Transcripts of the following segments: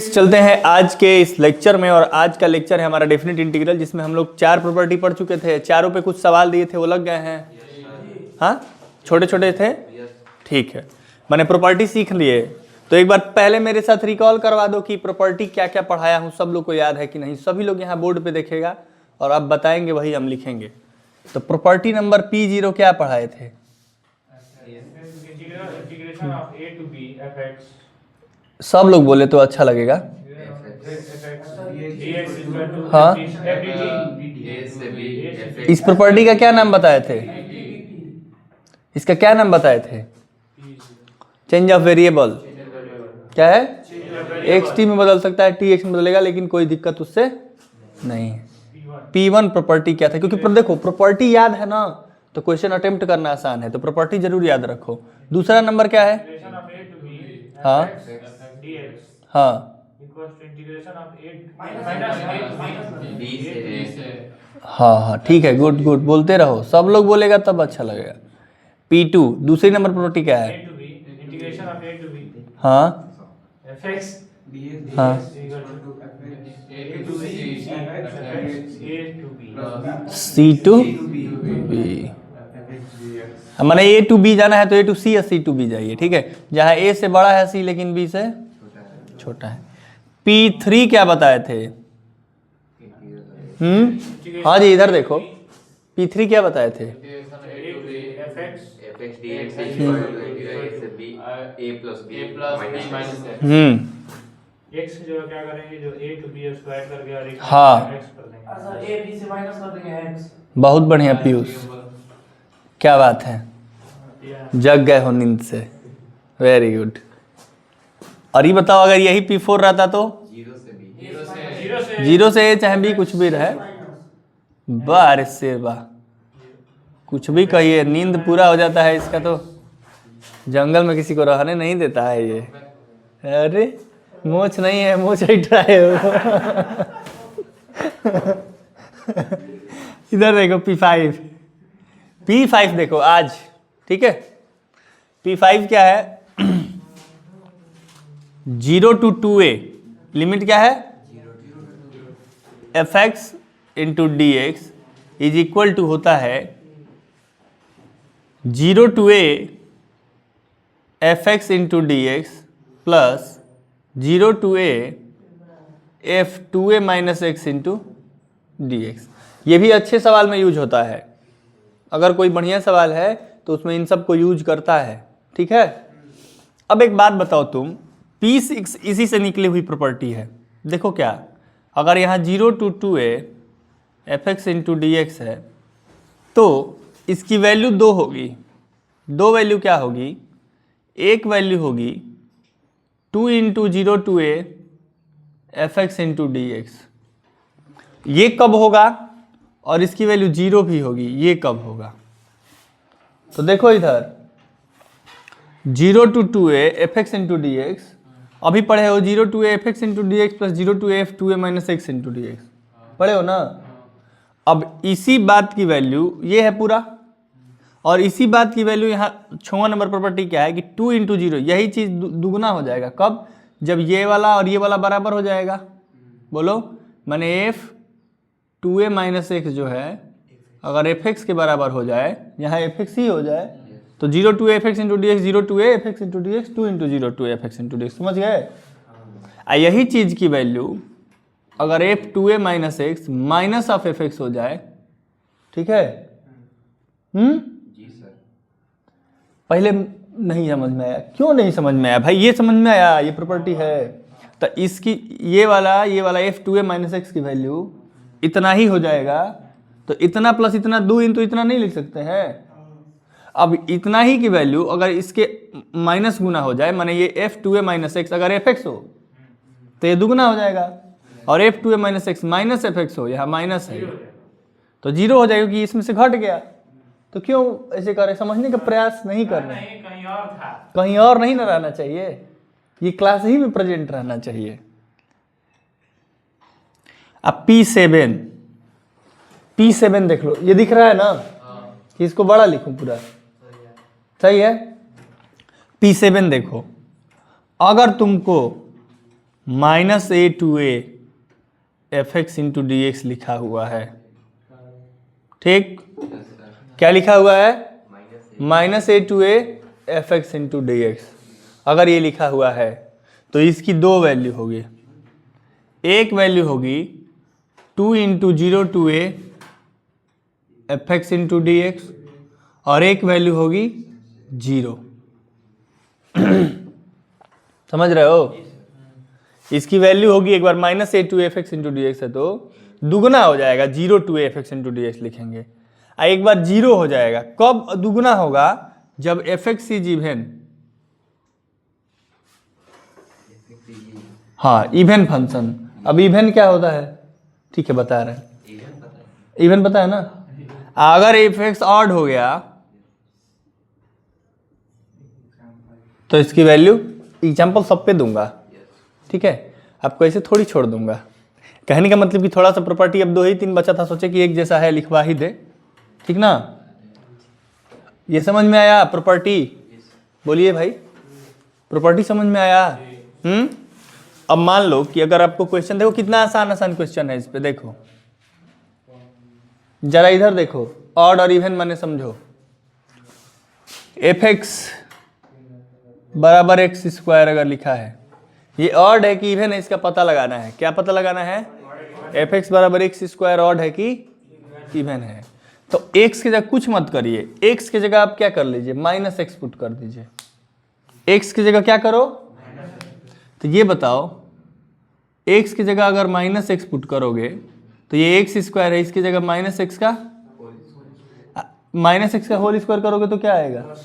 चलते हैं आज के इस लेक्चर में। और आज का लेक्चर है हमारा डेफिनेट इंटीग्रल, जिसमें हम लोग 4 प्रॉपर्टी पढ़ चुके थे। चारों पे कुछ सवाल दिए थे, वो लग गए हैं। हाँ, छोटे छोटे थे, ठीक है। मैंने प्रॉपर्टी सीख लिए, तो एक बार पहले मेरे साथ रिकॉल करवा दो कि प्रॉपर्टी क्या क्या पढ़ाया हूँ, सब लोग को याद है कि नहीं। सभी लोग यहाँ बोर्ड पे देखेगा और आप बताएंगे, वही हम लिखेंगे। तो प्रॉपर्टी नंबर P0 क्या पढ़ाए थे? सब लोग बोले तो अच्छा लगेगा। हाँ, इस प्रॉपर्टी का क्या नाम बताए थे? इसका क्या नाम बताए थे? Change of variable. क्या है? एक्स टी में बदल सकता है, टी एक्स में बदलेगा, लेकिन कोई दिक्कत उससे नहीं है। P1 प्रॉपर्टी क्या था? क्योंकि देखो, प्रॉपर्टी याद है ना, तो क्वेश्चन अटेम्प्ट करना आसान है, तो प्रॉपर्टी जरूर याद रखो। दूसरा नंबर क्या है? हाँ हाँ हाँ हाँ, ठीक है, गुड गुड, बोलते रहो, सब लोग बोलेगा तब अच्छा लगेगा। P2 दूसरी नंबर प्रॉपर्टी क्या है? हाँ हाँ, C2B। मैंने A to B जाना है तो A to C या C to B जाइए, ठीक है। जहाँ A से बड़ा है C, लेकिन B से छोटा है। P3 क्या बताए थे? हाँ जी, इधर देखो, P3 क्या बताए थे? x जो है क्या करेंगे, जो a to b उसको ऐड करके और एक हाँ, x कर देंगे। अच्छा, a b से माइनस कर देंगे x। बहुत बढ़िया पीयूष, क्या बात है, जग गए हो नींद से, वेरी गुड। और ये बताओ, अगर यही P4 रहता तो? जीरो से A चाहे B कुछ भी रहे, बार से वाह, कुछ भी कहिए, नींद पूरा हो जाता है इसका तो। जंगल में किसी को रहने नहीं देता है ये। अरे मोच नहीं है, मोच हटाए हो। इधर देखो P5 देखो आज, ठीक है। P5 क्या है? 0 to 2a, लिमिट क्या है? fx into dx is equal to होता है 0 to a fx into dx plus 0 to a f2a minus x into dx। ये भी अच्छे सवाल में यूज होता है। अगर कोई बढ़िया सवाल है तो उसमें इन सब को यूज करता है, ठीक है। अब एक बात बताओ तुम, P6 इसी से निकली हुई प्रॉपर्टी है। देखो क्या, अगर यहाँ 0 to 2a fx into dx है, तो इसकी वैल्यू 2 होगी। 2 वैल्यू क्या होगी? एक वैल्यू होगी 2 into 0 to a fx into dx। ये कब होगा? और इसकी वैल्यू 0 भी होगी, ये कब होगा? तो देखो इधर 0 to 2a fx into dx, अभी पढ़े हो 0 to a fx into dx plus 0 to a f2a minus x into dx, पढ़े हो ना। अब इसी बात की वैल्यू ये है पूरा, और इसी बात की वैल्यू यहाँ 6वां नंबर प्रॉपर्टी क्या है कि 2 इंटू 0, यही चीज दुगना हो जाएगा। कब? जब ये वाला और ये वाला बराबर हो जाएगा। बोलो, मैंने f2a माइनस x जो है, अगर fx के बराबर हो जाए, यहाँ fx ही हो जाए, तो 0 to a fx into D x, 0 to a fx into D x, 2 into 0 to a fx into D x, समझ गए? यही चीज की वैल्यू अगर f2a minus x minus of fx हो जाए, ठीक है। जी सर। पहले नहीं समझ में आया, क्यों नहीं समझ में आया भाई? ये समझ में आया, ये प्रॉपर्टी है। तो इसकी ये वाला f2a माइनस x की वैल्यू इतना ही हो जाएगा। तो इतना प्लस इतना 2 इंटू इतना नहीं लिख सकते हैं। अब इतना ही की वैल्यू अगर इसके माइनस गुना हो जाए, माने ये f2a माइनस x अगर fx हो तो ये दुगना हो जाएगा, और f2a minus x minus fx हो, यहाँ माइनस है तो 0 हो जाएगा, क्योंकि इसमें से घट गया। तो क्यों ऐसे कर रहे? समझने का प्रयास नहीं कर रहे, कहीं और था, कहीं और नहीं ना रहना चाहिए, ये क्लास ही में प्रेजेंट रहना चाहिए। अब P7 देख लो, ये दिख रहा है ना कि इसको बड़ा लिखूं पूरा, सही है। P7 देखो, अगर तुमको minus A to A F x into D X लिखा हुआ है। ठीक, क्या लिखा हुआ है? Minus A to A F x into D X. अगर ये लिखा हुआ है तो इसकी दो वैल्यू होगी। एक वैल्यू होगी 2 into zero to A F x into D X और एक वैल्यू होगी 0। समझ रहे हो? इसकी वैल्यू होगी एक बार minus A to F x into D x है तो दुगना हो जाएगा, 0 to F x into D x लिखेंगे। एक बार 0 हो जाएगा। कब दुगना होगा? जब एफ एक्स इज इवन। हाँ, इवन फंक्शन। अब इवन क्या होता है? ठीक है, बता रहे हैं। इवन पता है ना? अगर एफ एक्स ऑड हो गया तो इसकी वैल्यू एग्जाम्पल सब पे दूंगा। ठीक है, आपको ऐसे थोड़ी छोड़ दूंगा। कहने का मतलब कि थोड़ा सा प्रॉपर्टी अब 2 ही 3 बचा था, सोचे कि एक जैसा है लिखवा ही दे। ठीक ना? ये समझ में आया प्रॉपर्टी? बोलिए भाई, प्रॉपर्टी समझ में आया? अब मान लो कि अगर आपको क्वेश्चन, देखो कितना आसान आसान क्वेश्चन है इस पे। देखो जरा इधर देखो, ऑड और इवन माने समझो। एफ एक्स बराबर एक्स स्क्वायर अगर लिखा है, ये ऑड है कि इवन है, इसका पता लगाना है। क्या पता लगाना है? एफ एक्स बराबर एक्स स्क्वायर ऑड है कि इवन है। तो एक्स की जगह कुछ मत करिए, एक्स की जगह आप क्या कर लीजिए? माइनस एक्स पुट कर दीजिए। एक्स की जगह क्या करो? तो ये बताओ, एक्स की जगह अगर माइनस एक्स पुट करोगे तो ये एक्स स्क्वायर है, इसकी जगह माइनस एक्स का होल स्क्वायर करोगे तो क्या आएगा?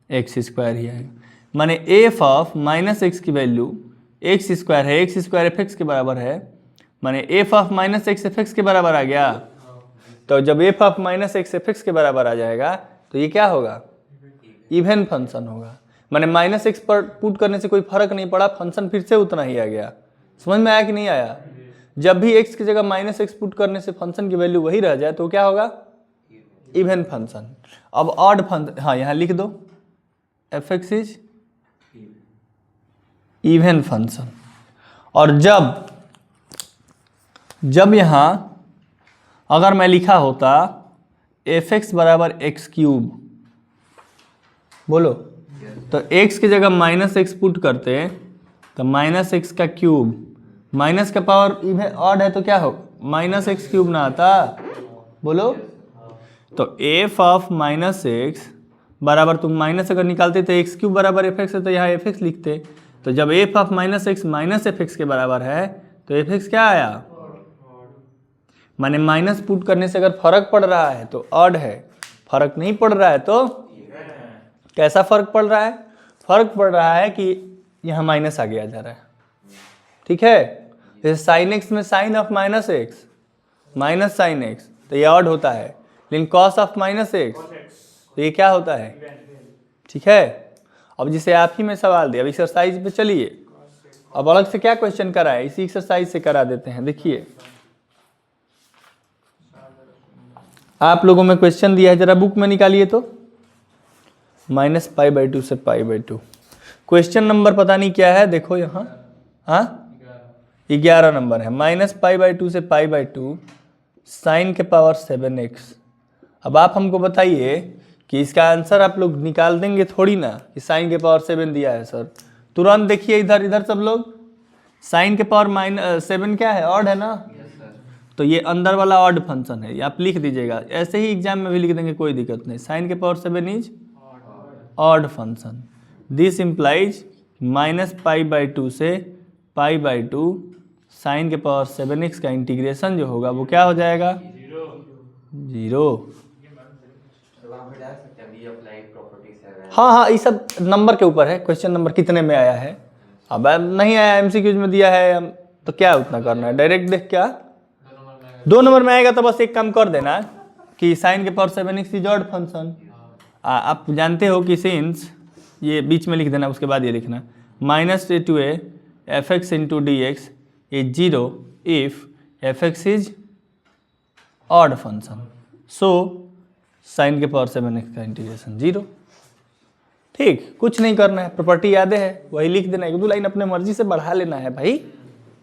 एक्स स्क्वायर ही आएगा। माने एफ ऑफ माइनस एक्स की वैल्यू एक्स स्क्वायर है, एक्स स्क्वायर एफ एक्स के बराबर है, माने F of minus x f x के बराबर आ गया। तो जब F of minus x f x के बराबर आ जाएगा तो ये क्या होगा? इवन फंक्शन होगा। माने माइनस एक्स पर पुट करने से कोई फर्क नहीं पड़ा, फंक्शन फिर से उतना ही आ गया। समझ में आया कि नहीं आया? जब भी एक्स की जगह माइनस एक्स पुट करने से फंक्शन की वैल्यू वही रह जाए तो क्या होगा? Even function. अब ऑड फंक्शन, हाँ यहाँ लिख दो, F x is even function. और जब यहां अगर मैं लिखा होता एफ एक्स बराबर एक्स क्यूब, बोलो, तो एक्स की जगह माइनस एक्स पुट करते तो माइनस एक्स का क्यूब, माइनस का पावर इवन ऑड है तो क्या हो? माइनस एक्स क्यूब ना आता? बोलो। तो एफ ऑफ माइनस एक्स बराबर, तुम माइनस अगर निकालते तो एक्स क्यूब बराबर एफ एक्स है तो यहाँ एफ एक्स लिखते। तो जब F of minus X minus F x के बराबर है तो एफ एक्स क्या आया? माने माइनस पुट करने से अगर फर्क पड़ रहा है तो ऑड है, फर्क नहीं पड़ रहा है तो कैसा फर्क पड़ रहा है? फर्क पड़ रहा है कि यहाँ माइनस आगे आ जा रहा है। ठीक है, जैसे साइन एक्स में sine of minus X minus sine X तो ये ऑड होता है, लेकिन कॉस ऑफ माइनस एक्स तो ये क्या होता है? ठीक है। अब जिसे आप ही में सवाल दिया, अब एक्सरसाइज पे चलिए। अब अलग से क्या क्वेश्चन करा है, इसी एक्सरसाइज से करा देते हैं। देखिए आप लोगों में क्वेश्चन दिया है, जरा बुक में निकालिए तो। -π/2 से π/2 क्वेश्चन नंबर पता नहीं क्या है, देखो यहाँ। हाँ 11 नंबर है। -π/2 से π/2 साइन के पावर 7x। अब आप हमको बताइए कि इसका आंसर आप लोग निकाल देंगे थोड़ी ना कि साइन के पावर 7 दिया है सर। तुरंत देखिए इधर इधर सब लोग, साइन के पावर -7 क्या है? ऑड है ना? तो ये अंदर वाला ऑड फंक्शन है, ये आप लिख दीजिएगा। ऐसे ही एग्जाम में भी लिख देंगे, कोई दिक्कत नहीं। साइन के power 7 is odd function. This implies -π/2 से π/2 साइन के पावर 7x का इंटीग्रेशन जो होगा वो क्या हो जाएगा? 0। हाँ, ये सब नंबर के ऊपर है, क्वेश्चन नंबर कितने में आया है। अब नहीं आया, एमसीक्यूज में दिया है तो क्या उतना करना है, डायरेक्ट देख। क्या 2 नंबर में आएगा तो बस एक काम कर देना कि साइन के power 7x is odd function. आप जानते हो कि सिंस, ये बीच में लिख देना, उसके बाद ये लिखना -a/2a f(x) into dx is 0 if f(x) is odd function। So sine के पावर 7x का इंटीग्रेशन 0। ठीक, कुछ नहीं करना है, प्रॉपर्टी याद है वही लिख देना, एक दो लाइन अपने मर्जी से बढ़ा लेना है भाई,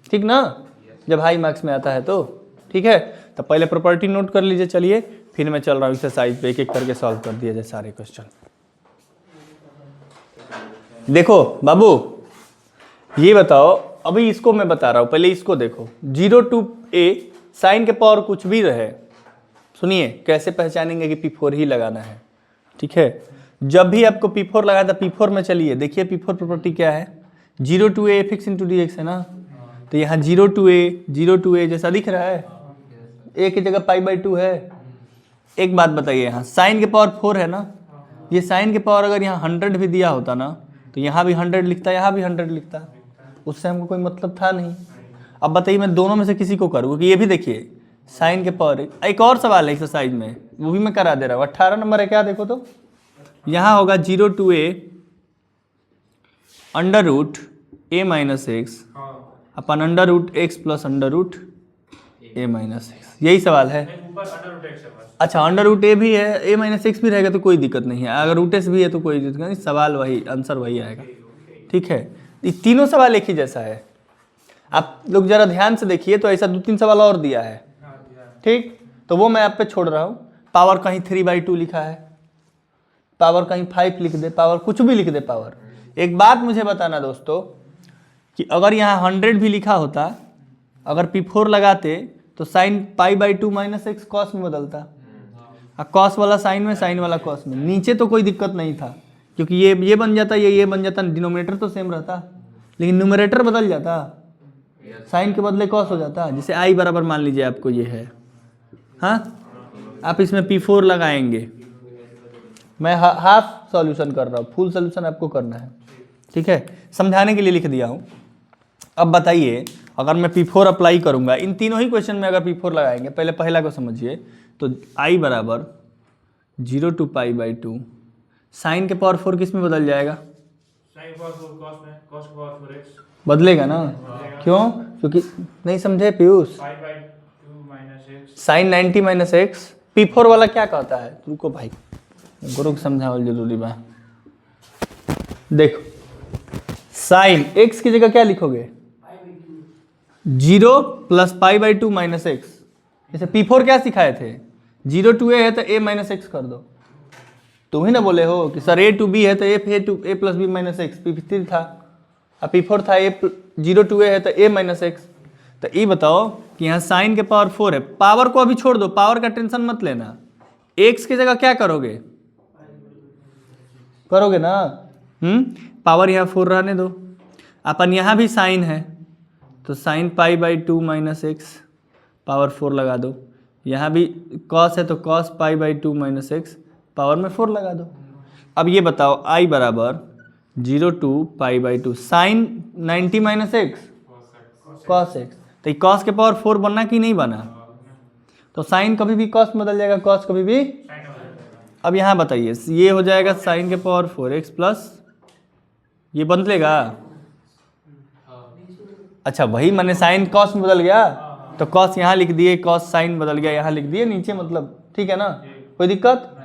ठीक ना, जब हाई मार्क्स में आता है तो। ठीक है, तो पहले प्रॉपर्टी नोट कर लीजिए। चलिए फिर मैं चल रहा हूँ एक्सरसाइज पे, एक एक करके सॉल्व कर दिया जाए सारे क्वेश्चन। देखो बाबू ये बताओ, अभी इसको मैं बता रहा हूँ, पहले इसको देखो। 0 to a साइन के पावर कुछ भी रहे, सुनिए कैसे पहचानेंगे कि P4 ही लगाना है। ठीक है, जब भी आपको P4 लगाना था, P4 में चलिए देखिए P4 प्रॉपर्टी क्या है, 0 to a fx into dx है ना, तो यहाँ 0 to a जैसा दिख रहा है, a की जगह π/2 है। एक बात बताइए, यहाँ साइन के पावर 4 है ना, ये साइन के पावर अगर यहाँ 100 भी दिया होता ना, तो यहाँ भी 100 लिखता, यहाँ भी 100 लिखता, उससे हमको कोई मतलब था नहीं। अब बताइए मैं दोनों में से किसी को करूँ, क्योंकि ये भी देखिए साइन के पावर। एक और सवाल है एक्सरसाइज में, वो भी मैं करा दे रहा हूँ। 18 नंबर है क्या, देखो तो यहाँ होगा 0 to a √a - x upon √x + √a - x, यही सवाल है। ऊपर अंडर रूट x है बस। अच्छा √a भी है, a - x भी रहेगा तो कोई दिक्कत नहीं है, अगर √s भी है तो कोई दिक्कत नहीं, सवाल वही, आंसर वही आएगा। ठीक है, ये तीनों सवाल एक ही जैसा है। आप लोग जरा ध्यान से देखिए, तो ऐसा 2-3 सवाल और दिया है। ठीक, तो वो मैं आप पे छोड़ रहा हूँ। पावर कहीं 3/2 लिखा है, पावर कहीं 5 लिख दे, पावर कुछ भी लिख दे पावर। एक बात मुझे बताना दोस्तों, कि अगर यहाँ 100 भी लिखा होता, अगर P4 लगाते तो साइन π/2 - x कॉस में बदलता, कॉस वाला साइन में, साइन वाला कॉस में, नीचे तो कोई दिक्कत नहीं था, क्योंकि ये बन जाता, ये बन जाता, डिनोमिनेटर तो सेम रहता, लेकिन न्यूमरेटर बदल जाता, साइन के बदले कॉस हो जाता। जैसे i बराबर मान लीजिए आपको ये है, हाँ, आप इसमें P4 लगाएंगे, मैं हाफ सॉल्यूशन कर रहा हूँ, फुल सॉल्यूशन आपको करना है। ठीक है, समझाने के लिए लिख दिया हूँ। अब बताइए अगर मैं P4 अप्लाई करूँगा, इन तीनों ही क्वेश्चन में अगर P4 लगाएंगे, पहले पहला को समझिए, तो i बराबर 0 to π/2, साइन के पावर 4 किस में बदल जाएगा, साइन पावर 4 कॉस में, कॉस के पावर 4x बदलेगा ना, क्यों, क्योंकि नहीं समझे Piyush, π/2 - x sign 90 - x, P4 वाला क्या कहता है, रुको भाई गुरु को समझावल जरूरी बा। देखो साइन x की जगह क्या लिखोगे, 0 + π/2 - x, जैसे P4 क्या सिखाए थे, 0 to a है तो a - x कर दो, तुम ही ना बोले हो कि सर a to b है तो a + b - x, P3 था, अब P4 था, 0 to a है तो a - x। तो ये बताओ कि यहाँ साइन के पावर 4 है, पावर को अभी छोड़ दो, पावर का टेंशन मत लेना, x की जगह क्या करोगे, करोगे ना, पावर यहाँ 4 रहने दो, अपन यहाँ भी साइन है तो साइन π/2 - x पावर 4 लगा दो, यहाँ भी कॉस है तो कॉस π/2 - x पावर में 4 लगा दो। अब ये बताओ i बराबर 0 to π/2 sine 90 - x cos x, तो कॉस के पावर 4 बनना कि नहीं बना, तो साइन कभी भी कॉस में बदल जाएगा, कॉस कभी भी। अब यहाँ बताइए, ये हो जाएगा साइन के पावर 4x प्लस ये बदलेगा, अच्छा वही मैंने साइन कॉस में बदल गया, तो कॉस यहाँ लिख दिए, कॉस साइन बदल गया यहाँ लिख दिए नीचे, मतलब ठीक है ना, कोई दिक्कत।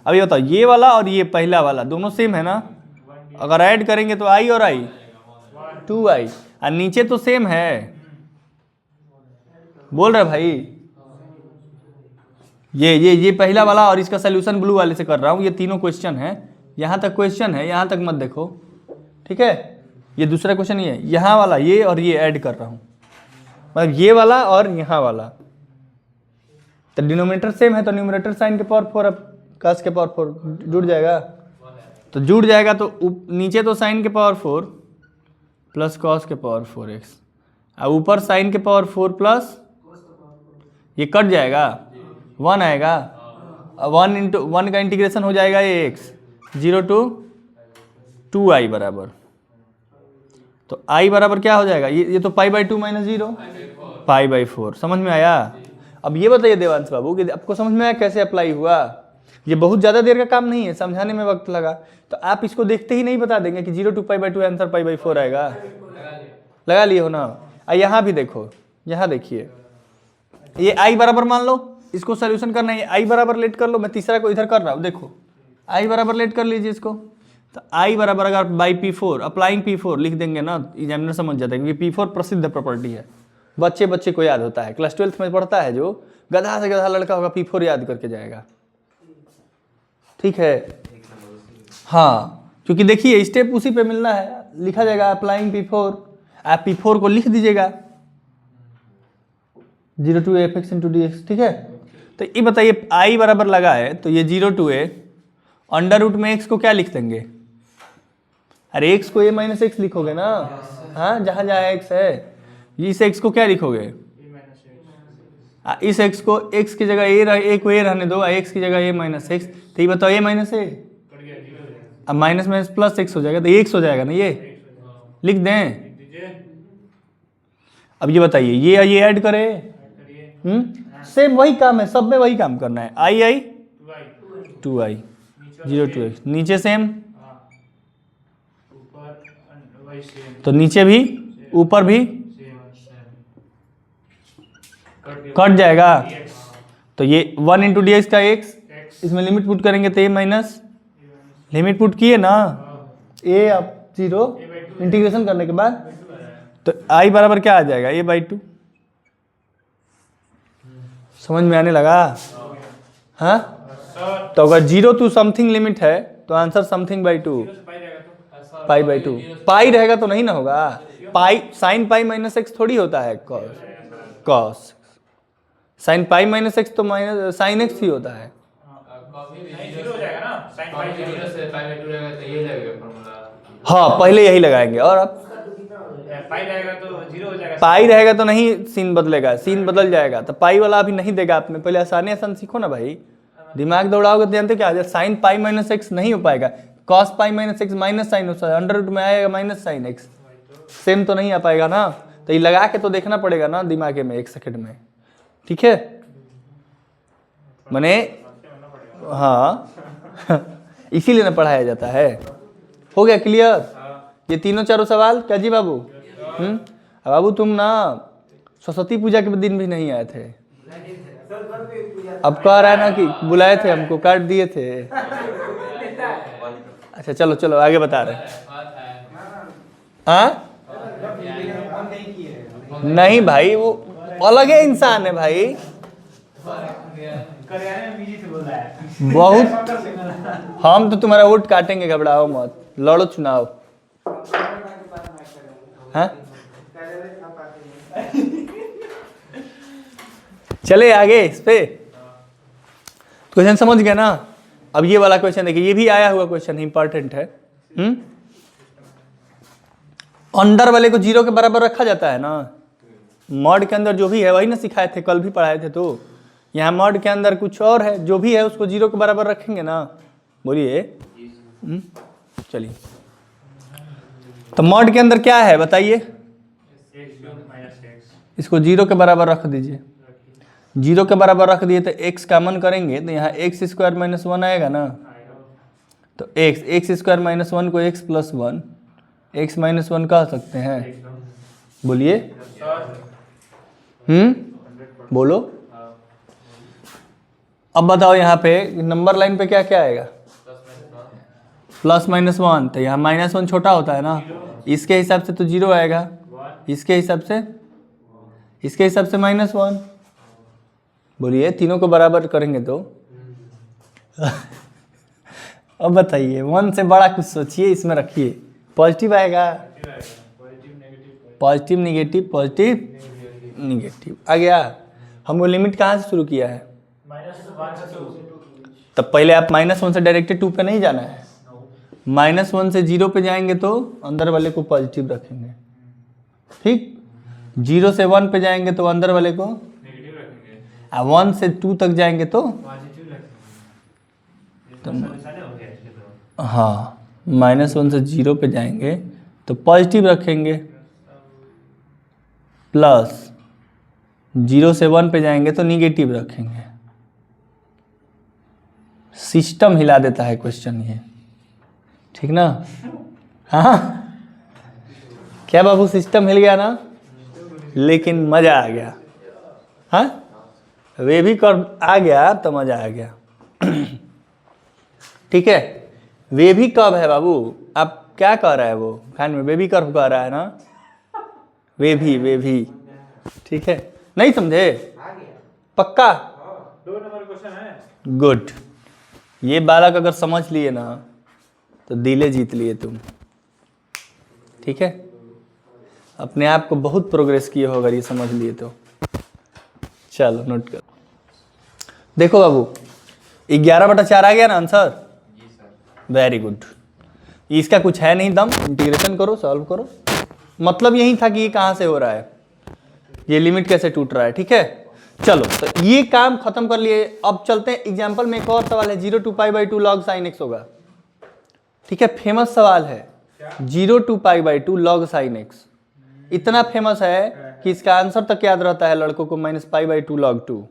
अब ये बताओ, ये वाला और ये पहला वाला दोनों सेम है ना, अगर ऐड करेंगे तो i और i 2i, और नीचे तो सेम है, बोल रहे भाई, ये पहला वाला, और इसका सोल्यूशन ब्लू वाले से कर रहा हूँ, ये तीनों क्वेश्चन है, यहाँ तक क्वेश्चन है, यहाँ तक मत देखो, ठीक है, ये दूसरा क्वेश्चन ये है, यहाँ वाला ये और ये ऐड कर रहा हूँ, मतलब ये वाला और यहाँ वाला, तो डिनोमिनेटर सेम है तो न्यूमरेटर साइन के पावर 4 अब कॉस के पावर 4 जुड़ जाएगा, तो जुड़ जाएगा, तो नीचे तो साइन के पावर 4 प्लस कॉस के पावर 4x, अब ऊपर साइन के पावर 4 प्लस ये कट जाएगा, 1 आएगा, 1 का इंटीग्रेशन हो जाएगा ये x, 0 to 2i बराबर, तो i बराबर क्या हो जाएगा, ये तो π/2 - 0 π/4, समझ में आया। अब ये बताइए देवांश बाबू कि आपको समझ में आया कैसे अप्लाई हुआ, ये बहुत ज़्यादा देर का काम नहीं है, समझाने में वक्त लगा, तो आप इसको देखते ही नहीं बता देंगे कि 0 to π/2 आंसर π/4 आएगा, लगा लिए हो ना। यहाँ भी देखो, यहाँ देखिए, ये i बराबर मान लो, इसको सोल्यूशन करना है, i बराबर लेट कर लो, मैं तीसरा को इधर कर रहा हूँ, देखो i बराबर लेट कर लीजिए इसको, तो आई बराबर अगर बाई P4 अप्लाइंग P4 लिख देंगे ना, एग्जामिनर समझ जाता है क्योंकि P4 प्रसिद्ध प्रॉपर्टी है, बच्चे बच्चे को याद होता है। क्लास 12th में पढ़ता है जो गधा से गधा लड़का होगा P4 याद करके जाएगा, ठीक है। हाँ, क्योंकि देखिए स्टेप उसी पे मिलना है, लिखा जाएगा अप्लाइंग P4, आप P4 को लिख दीजिएगा 0 to a fx into dx, ठीक है। तो ये बताइए आई बराबर लगा है तो ये 0 to a अंडर रूट में x को क्या लिख देंगे? अरे x को a माइनस एक्स लिखोगे ना, हाँ जहाँ जहाँ x है, इस x को क्या लिखोगे? इस x को x की जगह a को a रहने दो, x की जगह a माइनस एक्स, तो ये बताओ a माइनस a, अब माइनस माइनस प्लस x हो जाएगा तो x हो जाएगा ना, ये लिख दें। अब ये बताइए ये ऐड करें, सेम वही काम है, सब में वही काम करना है। आई 2i 0 to x, नीचे सेम, तो नीचे भी ऊपर भी कट जाएगा, तो ये 1 into dx का x, इसमें लिमिट पुट करेंगे तो a माइनस, लिमिट पुट किए ना a अब 0 इंटीग्रेशन करने के बाद, तो i बराबर क्या आ जाएगा? a/2। समझ में आने लगा? हाँ, तो अगर 0 to समथिंग लिमिट है तो आंसर समथिंग बाई 2, पाई/2। पाई रहेगा तो नहीं ना होगा, pi sine pi minus x थोड़ी होता है, cos sine pi minus x तो माइनस साइन एक्स ही होता है। हाँ पहले यही लगाएंगे, और अब पाई रहेगा तो नहीं सीन बदलेगा, सीन बदल जाएगा, तो पाई वाला अभी नहीं देगा आपने, पहले आसानी आसान सीखो ना भाई, दिमाग दौड़ाओगे तो जानते क्या आ जाए, साइन पाई माइनस एक्स नहीं हो पाएगा, cos pi minus X minus sine हो, अंडर रूट में आएगा माइनस साइन एक्स, सेम तो नहीं आ पाएगा ना, तो ये लगा के तो देखना पड़ेगा ना दिमाग में 1 सेकंड में, ठीक है। मैंने हाँ इसीलिए ना पढ़ाया जाता है। हो गया क्लियर ये तीनों चारों सवाल? क्या जी बाबू? बाबू तुम ना सरस्वती पूजा के दिन भी नहीं आए थे, अब कह रहा है ना कि बुलाए थे हमको, काट दिए थे। अच्छा चलो चलो आगे बता रहे। हाँ नहीं भाई, वो अलग ही इंसान है भाई, बहुत। हम तो तुम्हारा वोट काटेंगे, घबराओ मत, लड़ो चुनाव। हाँ चले आगे इस पे, क्वेश्चन समझ गया ना। अब ये वाला क्वेश्चन देखिए, ये भी आया हुआ क्वेश्चन इंपॉर्टेंट है। अंडर वाले को 0 के बराबर रखा जाता है ना, मॉड के अंदर जो भी है वही ना सिखाए थे, कल भी पढ़ाए थे। तो यहाँ मॉड के अंदर कुछ और है, जो भी है उसको 0 के बराबर रखेंगे ना, बोलिए। चलिए तो मॉड के अंदर क्या है बताइए, इसको 0 के बराबर रख दीजिए। 0 के बराबर रख दिए तो x कॉमन करेंगे तो यहाँ x स्क्वायर माइनस 1 आएगा ना, तो x स्क्वायर माइनस 1 को x प्लस 1 x माइनस 1 कह सकते हैं, बोलिए। बोलो। अब बताओ यहाँ पे नंबर लाइन पे क्या क्या आएगा, प्लस माइनस 1, तो यहाँ माइनस 1 छोटा होता है ना, इसके हिसाब से तो 0 आएगा, इसके हिसाब से माइनस 1, बोलिए। तीनों को बराबर करेंगे तो अब बताइए 1 से बड़ा कुछ सोचिए, इसमें रखिए, पॉजिटिव आएगा, पॉजिटिव निगेटिव आ गया। हमको लिमिट कहाँ से शुरू किया है, तब पहले आप -1 से डायरेक्ट 2 पे नहीं जाना है, -1 से 0 पे जाएंगे तो अंदर वाले को पॉजिटिव रखेंगे, ठीक। 0 से 1 पे जाएंगे तो अंदर वाले को, 1 से 2 तक जाएंगे तो हाँ, -1 से 0 पे जाएंगे तो पॉजिटिव रखेंगे, प्लस 0 से 1 पे जाएंगे तो निगेटिव रखेंगे। सिस्टम हिला देता है क्वेश्चन ये, ठीक ना। हाँ क्या बाबू, सिस्टम हिल गया ना, लेकिन मजा आ गया। हाँ वे भी कर आ गया तो मजा आ गया। ठीक है, वे भी कब है बाबू? आप क्या कह रहा है वो फैन में? बेबी कर्व कह रहा है ना? वे भी ठीक है, नहीं समझे? पक्का? 2 नंबर क्वेश्चन है। गुड। ये बालक अगर समझ लिए ना तो दिले जीत लिए तुम, ठीक है? अपने आप को बहुत प्रोग्रेस किए हो अगर ये समझ लिए तो। चलो नोट कर, देखो बाबू 11/4 आ गया ना आंसर? Very good. इसका कुछ है नहीं दम, इंटीग्रेशन करो, सॉल्व करो। मतलब यही था कि ये कहाँ से हो रहा है, ये लिमिट कैसे टूट रहा है, ठीक है? चलो तो ये काम खत्म कर लिए। अब चलते हैं एग्जाम्पल में, एक और सवाल है 0 to π/2 log sin x होगा, ठीक है? फेमस सवाल है 0 to π/2 log sin x। इतना फेमस है कि इसका आंसर तक याद रहता है लड़कों को -π/2 log 2,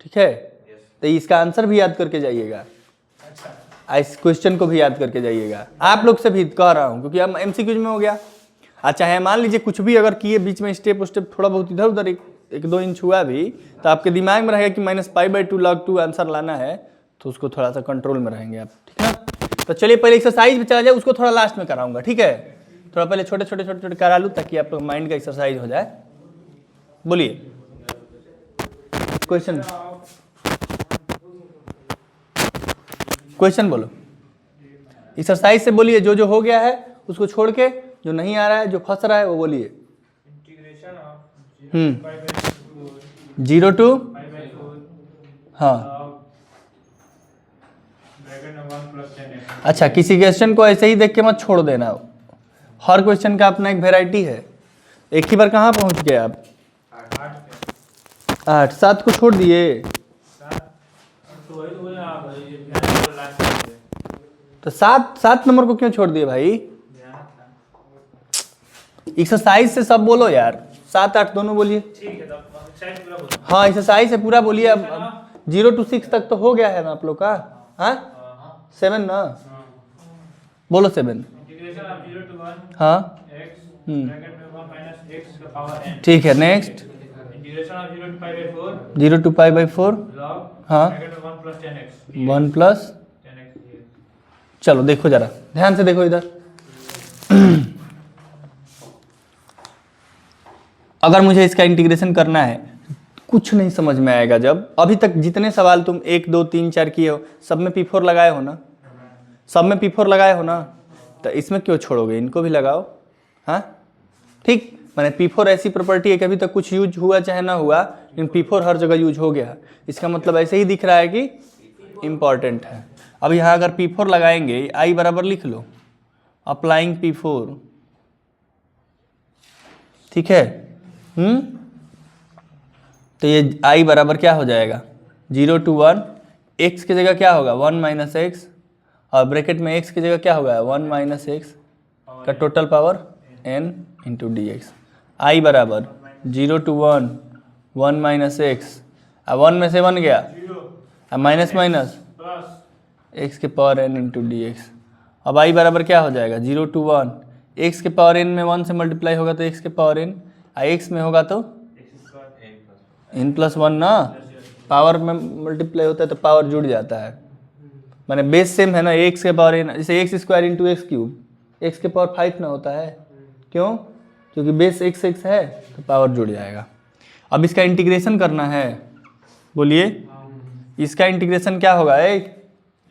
ठीक है? तो इसका आंसर भी याद करके जाइएगा, इस क्वेश्चन को भी याद करके जाइएगा। आप लोग से भी कह रहा हूं क्योंकि अब MCQ में हो गया। अच्छा है, मान लीजिए कुछ भी अगर किए बीच में स्टेप थोड़ा बहुत इधर उधर 1-2 इंच हुआ भी, तो आपके दिमाग में रहेगा कि -π/2 log 2 आंसर लाना है, तो उसको थोड़ा सा कंट्रोल में रहेंगे आप, ठीक है? तो चलिए पहले एक्सरसाइज पे चला जाए, उसको थोड़ा लास्ट में कराऊंगा, ठीक है? थोड़ा पहले छोटे करा लूँ ताकि आप लोग माइंड का एक्सरसाइज हो जाए। बोलिए क्वेश्चन बोलो, एक्सरसाइज से बोलिए, जो हो गया है उसको छोड़ के, जो नहीं आ रहा है, जो फंस रहा है वो बोलिए। इंटीग्रेशन ऑफ 0 to हाँ, ब्रैकेट में 1 + 10x। अच्छा किसी क्वेश्चन को ऐसे ही देख के मत छोड़ देना, हर क्वेश्चन का अपना एक वेराइटी है। एक ही बार कहाँ पहुँच गए आप? 8 7 को छोड़ दिए, तो 7 नंबर को क्यों छोड़ दिए भाई? एक्सरसाइज से सब बोलो यार, 7 8 दोनों बोलिए। ठीक है, तो एक्सरसाइज पूरा बोलो। हाँ एक्सरसाइज से पूरा बोलिए। अब 0 to 6 तक तो हो गया है ना आप लोग का? हाँ 7 ना, बोलो 7। इंटीग्रेशन ऑफ 0 to 1 हाँ x ब्रैकेट में 1 - x का पावर n। ठीक है, next integration of 0 to π/4 0 to π/4 log हाँ ब्रैकेट में 1 + 10x। 1 + 10x। चलो देखो जरा ध्यान से देखो इधर। अगर मुझे इसका इंटीग्रेशन करना है, कुछ नहीं समझ में आएगा। जब अभी तक जितने सवाल तुम 1 2 3 4 किए हो, सब में P4 लगाए हो ना? सब में P4 लगाए हो ना? तो इसमें क्यों छोड़ोगे, इनको भी लगाओ। हाँ ठीक, मैंने P4 ऐसी प्रॉपर्टी है कि अभी तक कुछ यूज हुआ चाहे ना हुआ, लेकिन P4 हर जगह यूज हो गया। इसका मतलब ऐसे ही दिख रहा है कि इम्पॉर्टेंट है। अब यहाँ अगर P4 लगाएंगे, I बराबर लिख लो, अप्लाइंग P4, ठीक है? तो ये I बराबर क्या हो जाएगा? 0 to 1, x की जगह क्या होगा? 1 - x, और ब्रैकेट में x की जगह क्या होगा? 1 - x का total power n × dx। I बराबर 0 to 1 1 - x, अब 1 में से 1 गया, अब माइनस x के पावर n × dx। अब I बराबर क्या हो जाएगा? 0 to 1, x के पावर n में 1 से मल्टीप्लाई होगा तो x के पावर n, x में होगा तो n + 1 ना, पावर में मल्टीप्लाई होता है तो पावर जुड़ जाता है, माने बेस सेम है ना, x के पावर n, जैसे x² × x³ x के पावर 5 ना होता है। क्यों? क्योंकि बेस x है तो पावर जुड़ जाएगा। अब इसका इंटीग्रेशन करना है, बोलिए इसका इंटीग्रेशन क्या होगा?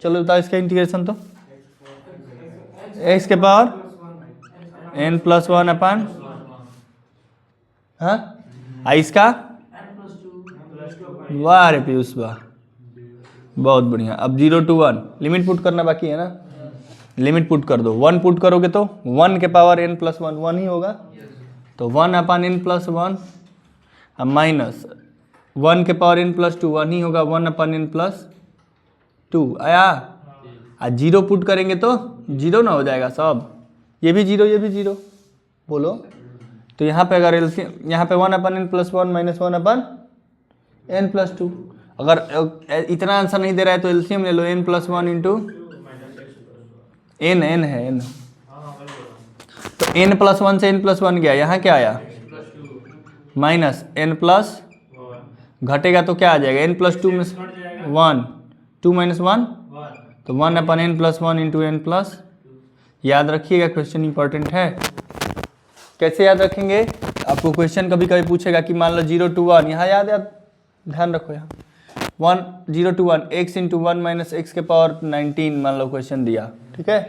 चलो बताओ इसका इंटीग्रेशन, तो x के पावर n + 1 अपन, हाँ इसका, वाह रे पीयूष वाह, बहुत बढ़िया। अब 0 to 1 लिमिट पुट करना बाकी है ना, लिमिट पुट कर दो। 1 पुट करोगे तो 1 के पावर n + 1 1 ही होगा, तो 1/n + 1, अब माइनस 1 के पावर n + 2 1 ही होगा, 1/n + 2 आया। आ 0 पुट करेंगे तो 0 ना हो जाएगा सब, ये भी 0 ये भी 0, बोलो। तो यहाँ पे अगर एलसीएम, यहाँ पे 1/n + 1 - 1/n + 2, अगर इतना आंसर नहीं दे रहा है तो एलसीएम ले लो, n + 1 × n है n, तो n + 1 से n + 1 गया, यहाँ क्या आया? -n + घटेगा तो क्या आ जाएगा? n + 2 में 1, 2 - 1, तो 1/n + 1 × n प्लस, याद रखिएगा क्वेश्चन इंपॉर्टेंट है। कैसे याद रखेंगे? आपको क्वेश्चन कभी कभी पूछेगा कि मान लो 0 to 1, यहाँ याद ध्यान रखो, यहाँ 0 to 1 x × 1 - x के पावर 19 मान लो क्वेश्चन दिया, ठीक है,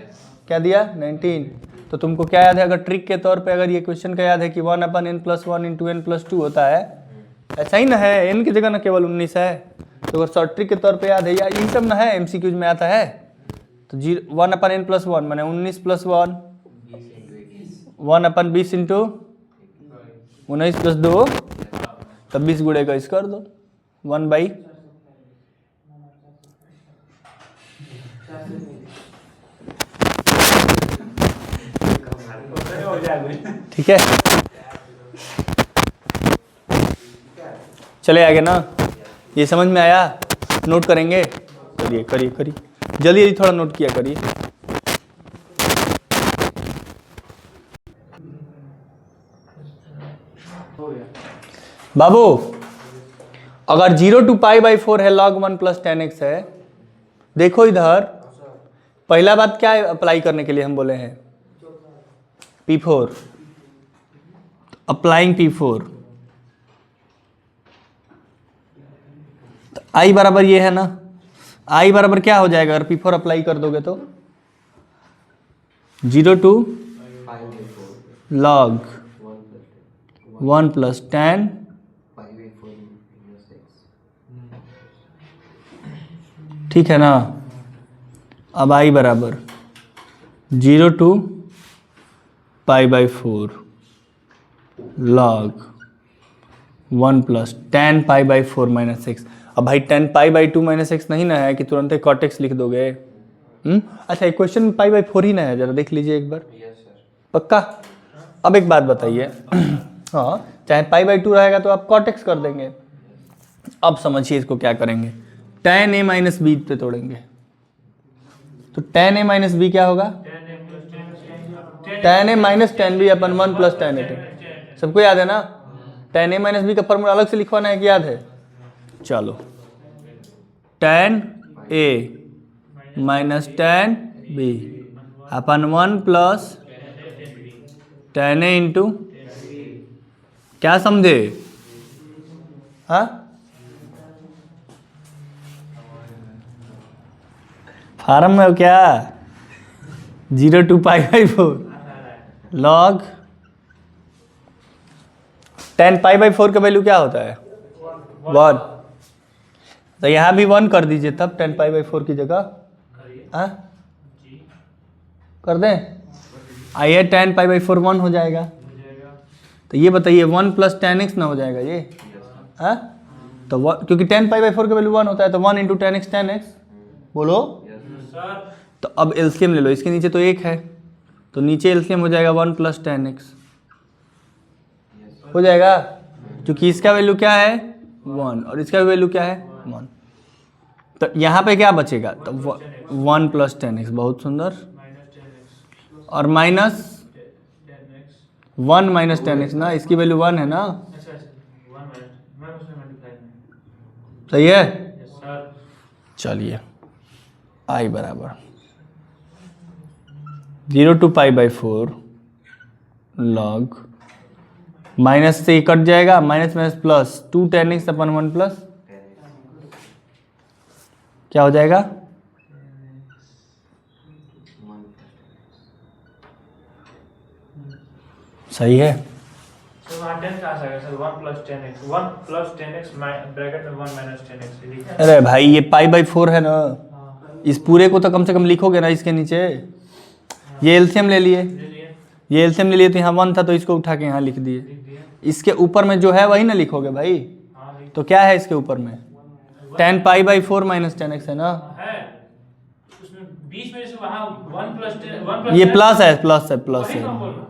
क्या दिया 19। तो तुमको क्या याद है? अगर ट्रिक के तौर पे अगर ये क्वेश्चन का याद है कि 1/n + 1 × n + 2 होता है, ऐसा ही ना है, n की जगह ना केवल 19 है। तो अगर शॉर्ट ट्रिक के तौर पे याद है, या इन सब ना है, MCQs में आता है। तो 1/n + 1 माने 19 + 1, 1/20 × 19 + 2, तब 20 गुणे का इस कर दो 1/। ठीक है, चले आगे ना, ये समझ में आया? नोट करेंगे, करिए करिए करिए, जल्दी जल्दी थोड़ा नोट किया करिए। बाबू अगर 0 to π/4 है, log 1 + tan x है, देखो इधर पहला बात क्या है अप्लाई करने के लिए हम बोले हैं? P4, अप्लाइंग P4, तो I बराबर ये है ना, I बराबर क्या हो जाएगा अगर P4 अप्लाई कर दोगे तो? 0 to log 1 + tan, ठीक है ना। अब I बराबर 0 to π/4 log 1 + tan π/4 - x। अब भाई tan π/2 - x नहीं ना है कि तुरंत cot x लिख दोगे? अच्छा, ये क्वेश्चन में π/4 ही ना है, जरा देख लीजिए एक बार। पक्का? अब एक बात बताइए, हाँ, चाहे π/2 रहेगा तो आप cot x कर देंगे। अब समझिए इसको क्या करेंगे, tan a - b पे तोड़ेंगे। तो tan a - b क्या होगा? tan a - tan b upon 1 + tan a। सबको याद है ना? tan a - b का फॉर्मूला अलग से लिखवाना है कि याद है? चलो, tan a - tan b upon 1 + tan a × क्या समझे? हाँ, फार्म में हो क्या? 0 to π/4 log tan π/4 का वैल्यू क्या होता है? 1। तो यहाँ भी 1 कर दीजिए तब tan π/4 की जगह। हाँ, कर दें? आइए, tan π/4 1 हो जाएगा। तो ये बताइए 1 + tan x ना हो जाएगा ये? हाँ, तो क्योंकि tan π/4 का वैल्यू 1 होता है, तो 1 × tan x tan x, बोलो। तो अब एलसीएम ले लो, इसके नीचे तो 1 है, तो नीचे एलसीएम हो जाएगा 1 + tan x हो जाएगा, क्योंकि इसका वैल्यू क्या है 1 और इसका वैल्यू क्या है 1। तो यहाँ पे क्या बचेगा? तो 1 + tan x, बहुत सुंदर, और माइनस 1 - tan x ना, इसकी वैल्यू 1 है ना, सही है। चलिए, I बराबर 0 to π/4 log, माइनस से कट जाएगा, माइनस - प्लस 2 tan x अपन 1 + क्या हो जाएगा? सही है। सर वहाँ 10 कहाँ से आ गया sir? 1 + tan x, 1 + tan x bracket में 1 - tan x लिखा है। अरे भाई ये π/4 है ना, इस पूरे को तो कम से कम लिखोगे ना इसके नीचे। ये एलसीएम ले लिए, ये एलसीएम ले लिए, तो यहाँ 1 था तो इसको उठा के यहाँ लिख दिए। इसके ऊपर में जो है वही ना लिखोगे भाई। तो क्या है इसके ऊपर में? tan π/4 - tan x है ना, उसमें बीच में से वहाँ 1 + ये प्लस है, प्लस है, प्लस है।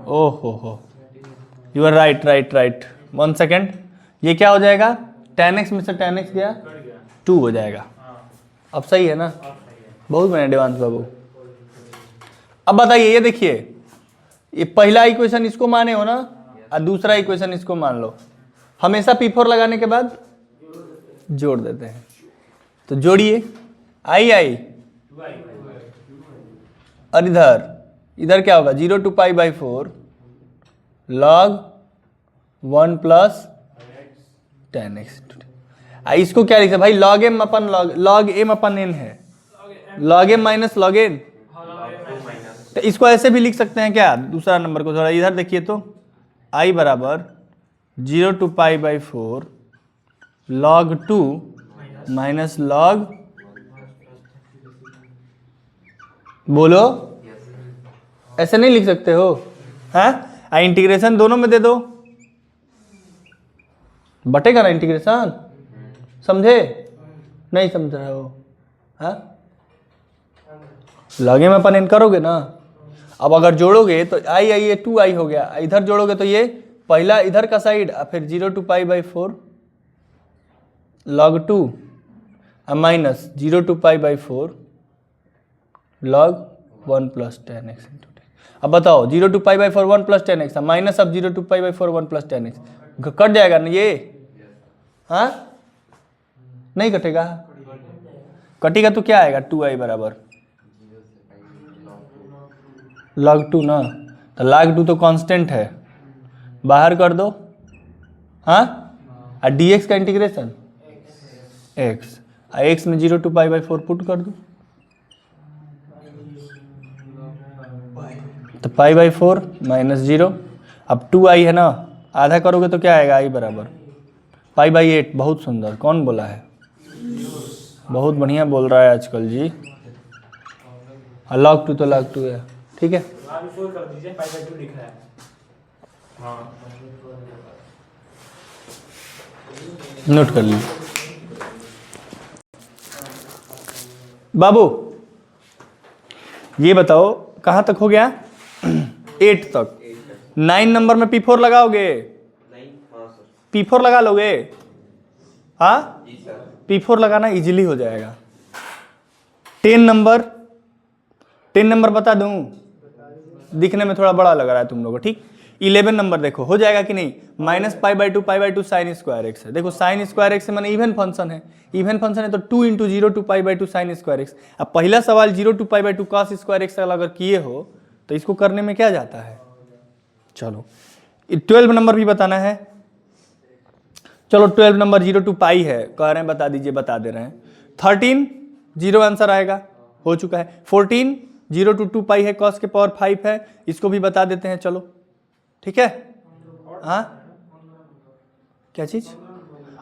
ओहो, you are right right right. 1 second, ये क्या हो जाएगा? tan x में से tan x गया 2 हो जाएगा। अब सही है ना? बहुत बने देवांश बाबू। अब बताइए, ये देखिए, ये पहला इक्वेशन इसको माने हो ना, और दूसरा इक्वेशन इसको मान लो। हमेशा P4 लगाने के बाद जोड़ देते हैं, तो जोड़िए। आई और इधर क्या होगा 0 to pi by 4 log 1 plus 10x। इसको क्या लिखा भाई, log m अपन log m अपन n है, log m minus log n। तो इसको ऐसे भी लिख सकते हैं क्या, दूसरा नंबर को थोड़ा इधर देखिए तो, i बराबर 0 to pi by 4 log 2 minus log, बोलो ऐसे नहीं लिख सकते हो, हाँ इंटीग्रेशन दोनों में दे दो, बटेगा ना इंटीग्रेशन, समझे नहीं समझ रहे हो, हाँ लगे में अपन इन करोगे ना। अब अगर जोड़ोगे तो आई आई ये 2i हो गया, इधर जोड़ोगे तो ये पहला इधर का साइड, फिर 0 to pi by 4 log 2 minus 0 to pi by 4 log 1 plus 10x। अब बताओ 0 to pi by 4 1 plus 10x minus अब 0 to pi by 4 1 plus 10x, cut जाएगा ना ये, हाँ नहीं कटेगा, कटेगा तो क्या आएगा 2i बराबर log 2 ना, तो log 2 तो कांस्टेंट है, बाहर कर दो, हाँ और dx का इंटीग्रेशन x, x में 0 to पाई बाई 4 पुट कर दो, तो पाई बाई 4 माइनस 0, अब 2i है ना, आधा करोगे तो क्या आएगा i बराबर पाई बाई 8। बहुत सुंदर, कौन बोला है, बहुत बढ़िया बोल रहा है आजकल जी, log 2 तो log 2 है, ठीक है कर दीजिए, पाई बाई 2 लिख रहा है, हाँ नोट कर लीजिए बाबू। ये बताओ कहाँ तक हो गया 8 तक, 9 नंबर में P4 लगाओगे, P4 लगा लोगे, हाँ P4 लगाना इजीली हो जाएगा। 10 नंबर बता दूं, दिखने में थोड़ा बड़ा लग रहा है तुम लोगों को, ठीक। 11 नंबर देखो हो जाएगा कि नहीं, minus pi by 2 sign square X है, देखो साइन स्क्वायर एक्स मैंने इवन फंक्शन है, इवन फंक्शन है तो 2 into 0 to pi by 2 sign square x. अब पहला सवाल 0 to pi by 2 cos square x अगर किए हो तो इसको करने में क्या जाता है। चलो 12 नंबर भी बताना है, चलो 12 नंबर 0 to पाई है, कह रहे हैं बता दीजिए, बता दे रहे हैं। 13 0 आंसर आएगा, हो चुका है। 14 0 to 2 पाई है, कॉस के पावर 5 है, इसको भी बता देते हैं, चलो ठीक है, हाँ क्या चीज।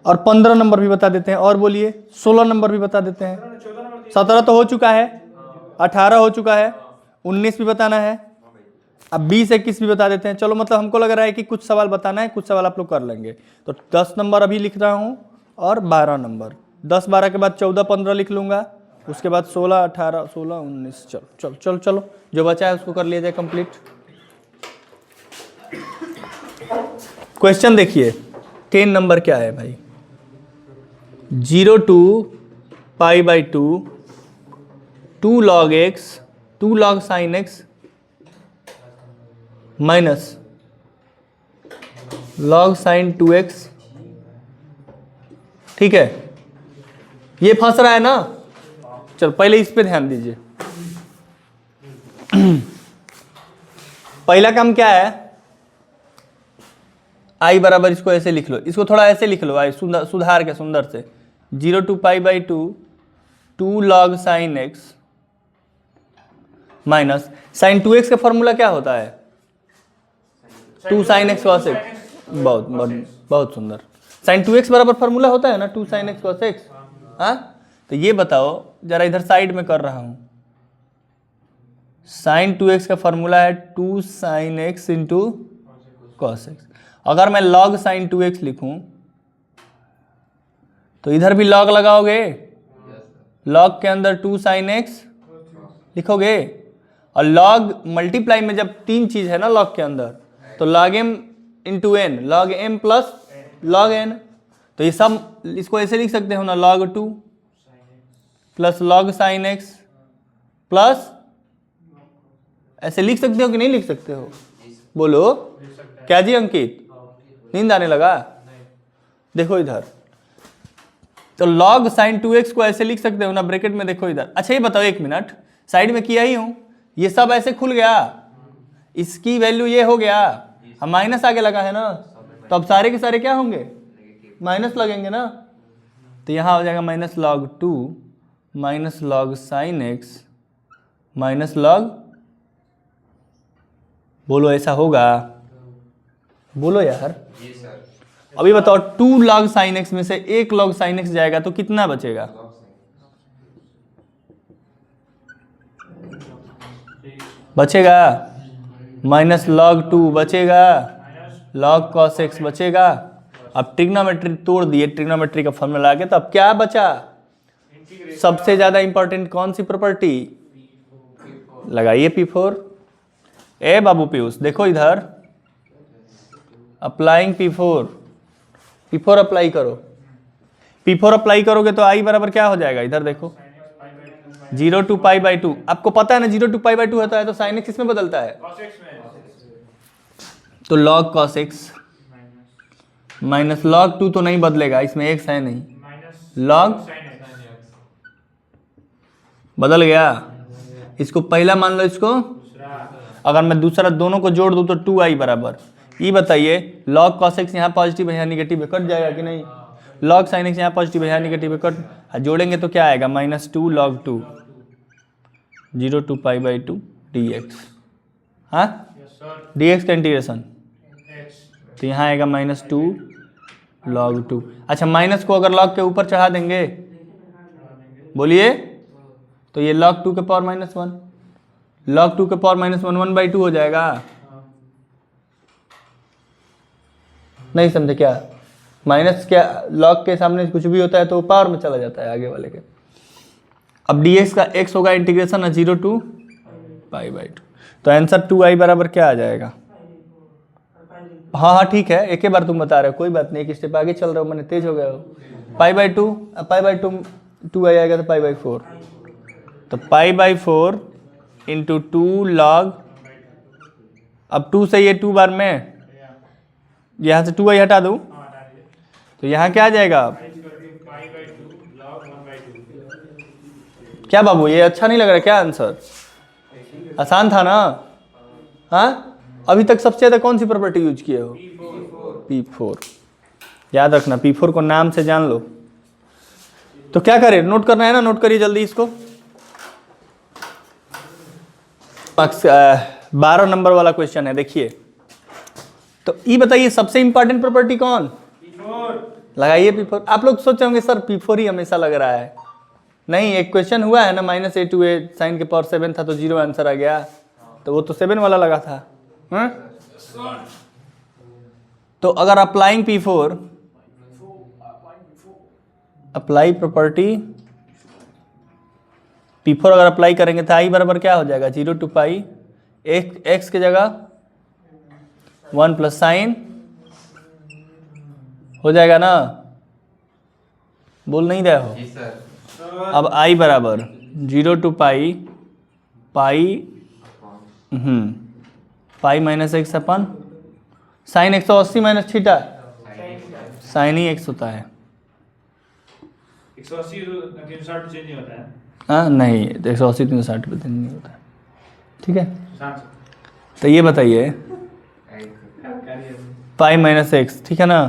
और 15 नंबर भी बता देते हैं, और बोलिए 16 नंबर भी बता देते हैं, 17 तो हो चुका है, 18 हो चुका है, 19 भी बताना है, अब 20 21 भी बता देते हैं। चलो मतलब हमको लग रहा है कि कुछ सवाल बताना है, कुछ सवाल आप लोग कर लेंगे, तो 10 नंबर अभी लिख रहा हूँ और 12 नंबर, 10 12 के बाद 14 15 लिख लूंगा, उसके बाद 16 18 16 19, चलो चलो चलो चलो जो बचा है उसको कर लिया जाए कंप्लीट। क्वेश्चन देखिए 10 नंबर क्या है भाई, 0 to pi by 2 2 log x 2 log sin x minus log sin 2x, ठीक है, ये फंस रहा है ना। चलो पहले इस पे ध्यान दीजिए, पहला काम क्या है, आई बराबर इसको ऐसे लिख लो, इसको थोड़ा ऐसे लिख लो, आई सुधार के सुंदर से, 0 to pi by 2 2 log sin x minus sin 2x का फॉर्मूला क्या होता है, 2 sin x cos x, बहुत बहुत बहुत सुंदर, sin 2x बराबर फॉर्मूला होता है ना 2 sin x cos x, हाँ। तो ये बताओ जरा इधर साइड में कर रहा हूं, sin 2x का फॉर्मूला है 2 sin x into cos x। अगर मैं log sin 2x लिखूं तो इधर भी log लगाओगे, log के अंदर 2 sin x लिखोगे, और log मल्टीप्लाई में जब 3 चीज है ना log के अंदर, तो log m into n, log m plus log n, तो ये सब इसको ऐसे लिख सकते हो ना, log 2 plus log sin x plus, ऐसे लिख सकते हो कि नहीं लिख सकते हो, बोलो क्या जी अंकित, नींद आने लगा, देखो इधर, तो log sin 2x को ऐसे लिख सकते हो ना, ब्रैकेट में देखो इधर। अच्छा ये बताओ, एक मिनट साइड में किया ही हूं, ये सब ऐसे खुल गया, इसकी वैल्यू ये हो गया, हम माइनस आगे लगा है ना, तो अब सारे के सारे क्या होंगे, माइनस लगेंगे ना। तो यहाँ हो जाएगा minus log 2 minus log sine x minus log, बोलो ऐसा होगा, बोलो यार। अभी बताओ 2 लॉग साइन एक्स में से 1 लॉग साइन एक्स जाएगा तो कितना बचेगा, बचेगा माइनस लॉग 2 बचेगा, लॉग कॉस एक्स बचेगा। अब ट्रिग्नोमेट्री तोड़ दिए, ट्रिग्नोमेट्री का फॉर्मूला आ गया, तो अब क्या बचा, सबसे ज्यादा इंपॉर्टेंट कौन सी प्रॉपर्टी, लगाइए P4। ए बाबू पीयूष देखो इधर, अप्लाइंग P4 अप्लाई करो, P4 अप्लाई करोगे तो आई बराबर क्या हो जाएगा, इधर देखो 0 to π/2, आपको पता है ना 0 to π/2 होता है तो साइन एक्स किसमें बदलता है, तो log cos x minus log 2 तो नहीं बदलेगा, इसमें एक्स है नहीं, लॉग बदल गया, इसको पहला मान लो, इसको अगर मैं दूसरा दोनों को जोड़ दूं तो 2i बराबर, ये बताइए लॉग कॉस एक्स यहाँ पॉजिटिव है यहाँ निगेटिव है, कट जाएगा कि नहीं, लॉग साइन एक्स यहाँ पॉजिटिव है यहाँ निगेटिव है, कट, जोड़ेंगे तो क्या आएगा -2 log 2 0 to π/2 dx, हाँ dx का इंटीग्रेशन, तो यहाँ आएगा -2 log 2। अच्छा माइनस को अगर लॉग के ऊपर चढ़ा देंगे, बोलिए, तो ये log 2 के पावर -1, log 2 के पावर -1 1/2 हो जाएगा, नहीं समझे क्या, माइनस क्या, लॉग के सामने कुछ भी होता है तो पावर में चला जाता है आगे वाले के। अब dx का x होगा इंटीग्रेशन 0 to π/2, तो आंसर 2i बराबर क्या आ जाएगा, हाँ ठीक है, एक ही बार तुम बता रहे हो, कोई बात नहीं, एक स्टेप आगे चल रहे हो, मैंने तेज हो गया हो, π/2, अब π/2 2i आएगा तो π/4, तो π/4 इंटू 2 log, अब 2 से ये 2 बार में यहाँ से 2i हटा दूँ तो यहाँ क्या आ जाएगा, क्या बाबू ये अच्छा नहीं लग रहा क्या आंसर, आसान था ना, हाँ अभी तक सबसे ज्यादा कौन सी प्रॉपर्टी यूज किए हो, P4, याद रखना P4 को नाम से जान लो। तो क्या करें, नोट करना है ना, नोट करिए जल्दी इसको, 12 नंबर वाला क्वेश्चन है, देखिए। तो ये बताइए सबसे इंपॉर्टेंट प्रॉपर्टी कौन, लगाइए P4। आप लोग सोच होंगे सर P4 ही हमेशा लग रहा है, नहीं, एक क्वेश्चन हुआ है ना -a to a साइन के पावर 7 था तो 0 आंसर आ गया, तो वो तो 7 वाला लगा था, हाँ? तो अगर applying P4, apply property P4 अगर अप्लाई करेंगे तो आई बराबर क्या हो जाएगा, 0 to π, x की जगह 1 प्लस साइन हो जाएगा ना, बोल नहीं रहे हो। अब आई बराबर 0 to π पाई माइनस एक्स अपन साइन 180 माइनस थीटा, साइन ही x होता है, 180 के अनुसार चेंज नहीं होता है, हाँ नहीं 180 360 पे नहीं होता है, ठीक है। तो ये बताइए पाई माइनस एक्स, ठीक है ना।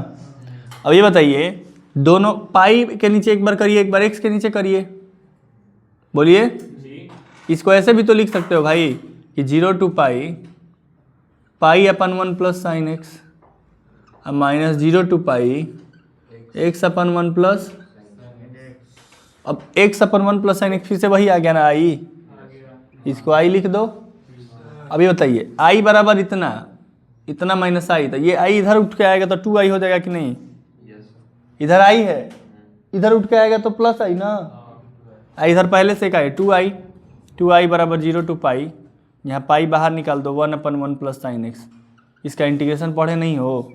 अब ये बताइए दोनों पाई के नीचे एक बार करिए, एक बार एक्स के नीचे करिए, बोलिए। इसको ऐसे भी तो लिख सकते हो भाई कि 0 to पाई अपन 1 प्लस साइन एक्स, अब माइनस 0 to x अपन 1 प्लस, अब x अपन 1 प्लस साइन एक्स फिर से वही आ गया ना आई, इसको आई लिख दो। अब ये बताइए आई बराबर इतना, इतना माइनस आई, तो ये आई इधर उठ के आएगा तो 2i हो जाएगा कि नहीं, इधर आई है, इधर उठ के आएगा तो प्लस आई ना, आई इधर पहले से का है 2i बराबर 0 to यहाँ पाई बाहर निकाल दो, 1 अपन 1 प्लस साइन एक्स, इसका इंटीग्रेशन पढ़े नहीं हो,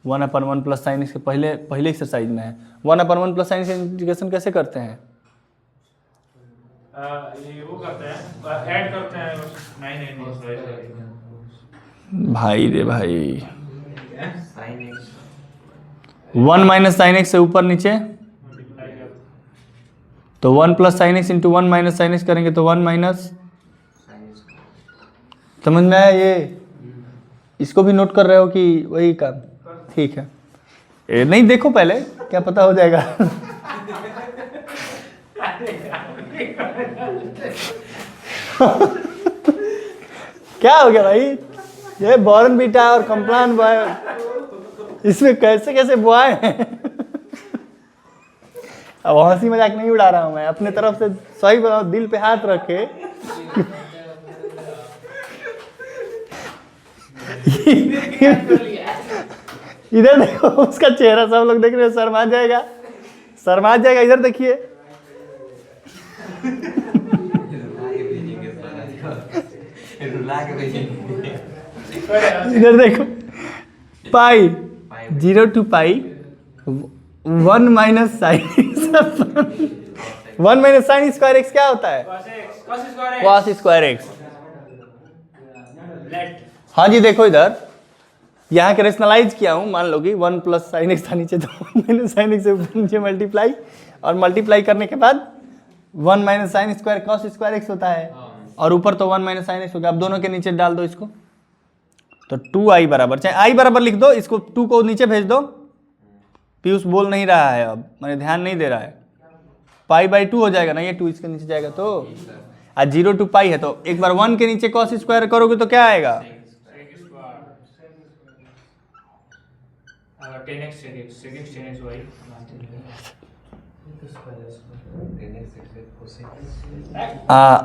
1 अपन 1 प्लस साइन एक्स के पहले एक्सरसाइज में है। 1 अपन 1 प्लस साइन एक्स इंटीग्रेशन कैसे करते हैं, ये वो करते हैं, ऐड करते हैं, भाई रे भाई 1 माइनस साइन एक्स से ऊपर नीचे, तो 1 plus sine x into 1 minus sine x करेंगे तो 1 माइनस समझ में आया ये? इसको भी नोट कर रहे हो कि वही काम? ठीक है, ये नहीं देखो पहले, क्या पता हो जाएगा। क्या हो गया भाई? ये बॉर्नवीटा और कॉम्प्लान बॉय, इसमें कैसे कैसे बॉय हैं। अब हंसी मजाक नहीं उड़ा रहा हूं मैं, अपने तरफ से सही बताओ, दिल पे हाथ रखे। इधर देखो, उसका चेहरा सब लोग देख रहे हैं, शर्मा जाएगा, शर्मा जाएगा। इधर देखिए, इधर देखो, pi 0 to pi 1 minus sine 1 minus sine square X क्या होता है? Cos square X. हाँ जी, देखो इधर, यहाँ के रेशनलाइज किया हूँ। मान लो कि 1 प्लस साइन एक्स था नीचे, तो 1 माइनस साइन एक्स नीचे मल्टीप्लाई, और मल्टीप्लाई करने के बाद 1 minus sine square cos square x होता है, और ऊपर तो 1 माइनस साइन एक्स हो गया। अब दोनों के नीचे डाल दो इसको, तो 2i बराबर, चाहे आई बराबर लिख दो, इसको 2 को नीचे भेज दो। पीयूष बोल नहीं रहा है, अब मैंने ध्यान नहीं दे रहा है। पाई बाई 2 हो जाएगा ना, ये 2 इसके नीचे जाएगा, तो आज 0 to पाई है, तो एक बार 1 के नीचे कॉस स्क्वायर करोगे तो क्या आएगा? 10x sec x, sec x 10x y। आ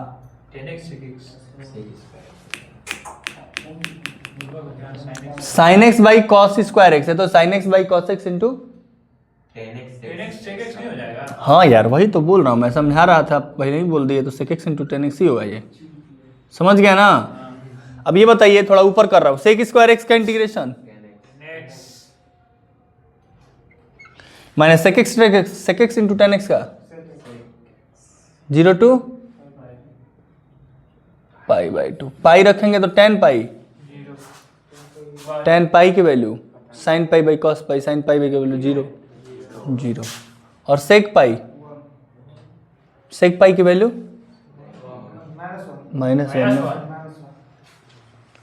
10x sec x। Sine X by cos square X है, तो sine X by cos X into 10x sec x नहीं हो जाएगा? हाँ यार, वही तो बोल रहा हूँ मैं, समझा रहा था, पहले नहीं बोल दिए, तो sec x इंटू 10x ही होगा ये। समझ गया ना? अब ये बताइए, थोड़ा ऊपर कर रहा हूँ, sec स्क्वायर एक्स का integration minus sec x into 10x का 0 to पाई बाई 2, पाई रखेंगे तो 10 पाई, 10 पाई की value sign pi by cos pi, sign pi by की वैल्यू 0, और सेक पाई की वैल्यू -1।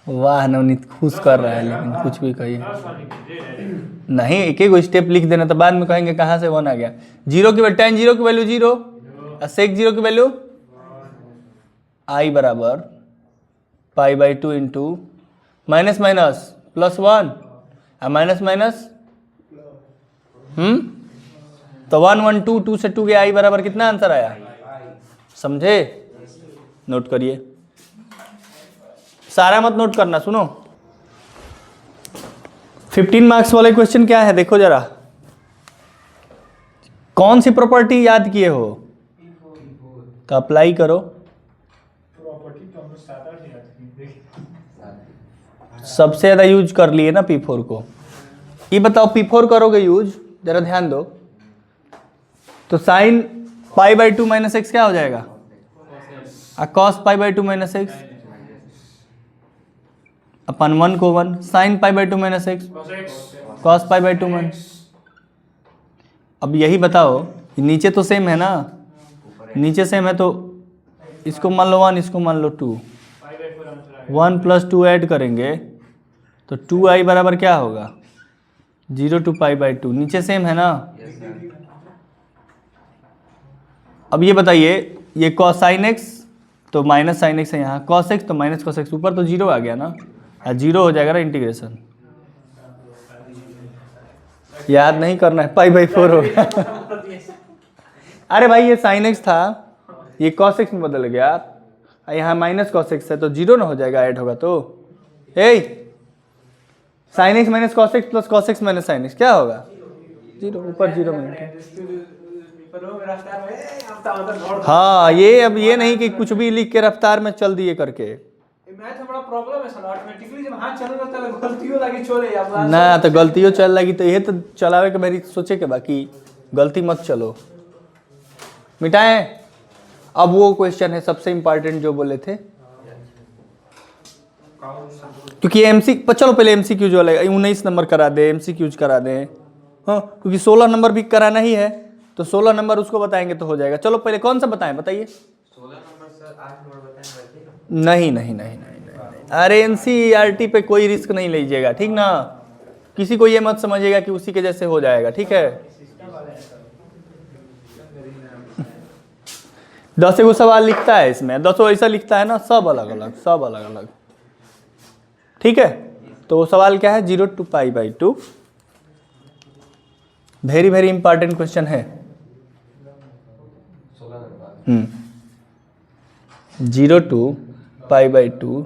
वाह नवनीत, खुश कर रहा है, लेकिन कुछ भी कहिए नहीं, एक एक स्टेप लिख देना, तो बाद में कहेंगे कहाँ से 1 आ गया। 0 की वैल्यू, tan 0 की वैल्यू 0, और सेक 0 की वैल्यू i बराबर पाई by 2 into minus minus plus 1, और माइनस माइनस तो 1 1 2 2 से 2 के i बराबर कितना आंसर आया? समझे? नोट करिए, सारा मत नोट करना, सुनो। 15 मार्क्स वाले क्वेश्चन क्या है देखो जरा, कौन सी प्रॉपर्टी याद किए हो तो अप्लाई करो। प्रॉपर्टी तो हम लोग 7-8 याद किए। सबसे ज्यादा यूज कर लिए ना P4 को। ये बताओ P4 करोगे यूज, जरा ध्यान दो, तो sine pi by 2 minus x क्या हो जाएगा? Cos pi by 2 minus x अपन 1 को 1, sine pi by 2 minus x cos pi by 2 minus. अब यही बताओ, नीचे तो सेम है ना, नीचे सेम है, तो इसको मान लो 1, इसको मान लो 2, 1 प्लस 2 ऐड करेंगे तो 2i बराबर क्या होगा? 0 to पाई बाई 2, नीचे सेम है ना। अब ये बताइए, ये कॉस साइन एक्स तो माइनस साइन एक्स है यहाँ, कॉस एक्स तो माइनस कॉस एक्स, ऊपर तो 0 आ गया ना, 0 हो जाएगा ना इंटीग्रेशन। याद नहीं करना है, पाई बाई 4 हो गया। अरे भाई, ये साइन एक्स था, ये कॉस एक्स में बदल गया, यहाँ माइनस कॉस एक्स है, तो 0 ना हो जाएगा, ऐड होगा तो sine x minus cos x plus cos x minus sine x क्या होगा? 0, ऊपर 0 में। हाँ, ये अब ये नहीं कि कुछ भी लिख के रफ्तार में चल दिए करके, मैथ में बड़ा प्रॉब्लम है सर, ऑटोमेटिकली जब हाथ चल रहा है गलतियों लगी छोड़े अब ना, तो गलतियों चल लगी, तो ये तो चलावे के मेरी सोचे के बाकी गलती मत चलो, मिटाएं। अब वो क्वेश्चन है सबसे इंपॉर्टेंट जो बोले थे, क्योंकि एमसी, चलो पहले एमसीक्यू जो वाला 19 नंबर करा दे, एमसीक्यूज करा दे, हाँ, क्योंकि 16 नंबर भी कराना ही है, तो 16 नंबर उसको बताएंगे तो हो जाएगा। चलो पहले कौन सा बताएं, बताइए। 16 नंबर सर 8 नंबर बताएं। नहीं नहीं नहीं नहीं नहीं, अरे एनसीईआरटी पे कोई रिस्क नहीं लीजिएगा, ठीक ना। किसी को ये मत समझिएगा कि उसी के जैसे हो जाएगा, ठीक है। 10 गो सवाल लिखता है इसमें, 10 ऐसा लिखता है ना, सब अलग अलग, सब अलग अलग, ठीक है। तो वो सवाल क्या है, 0 to π/2। Very very important question है। 0 to π/2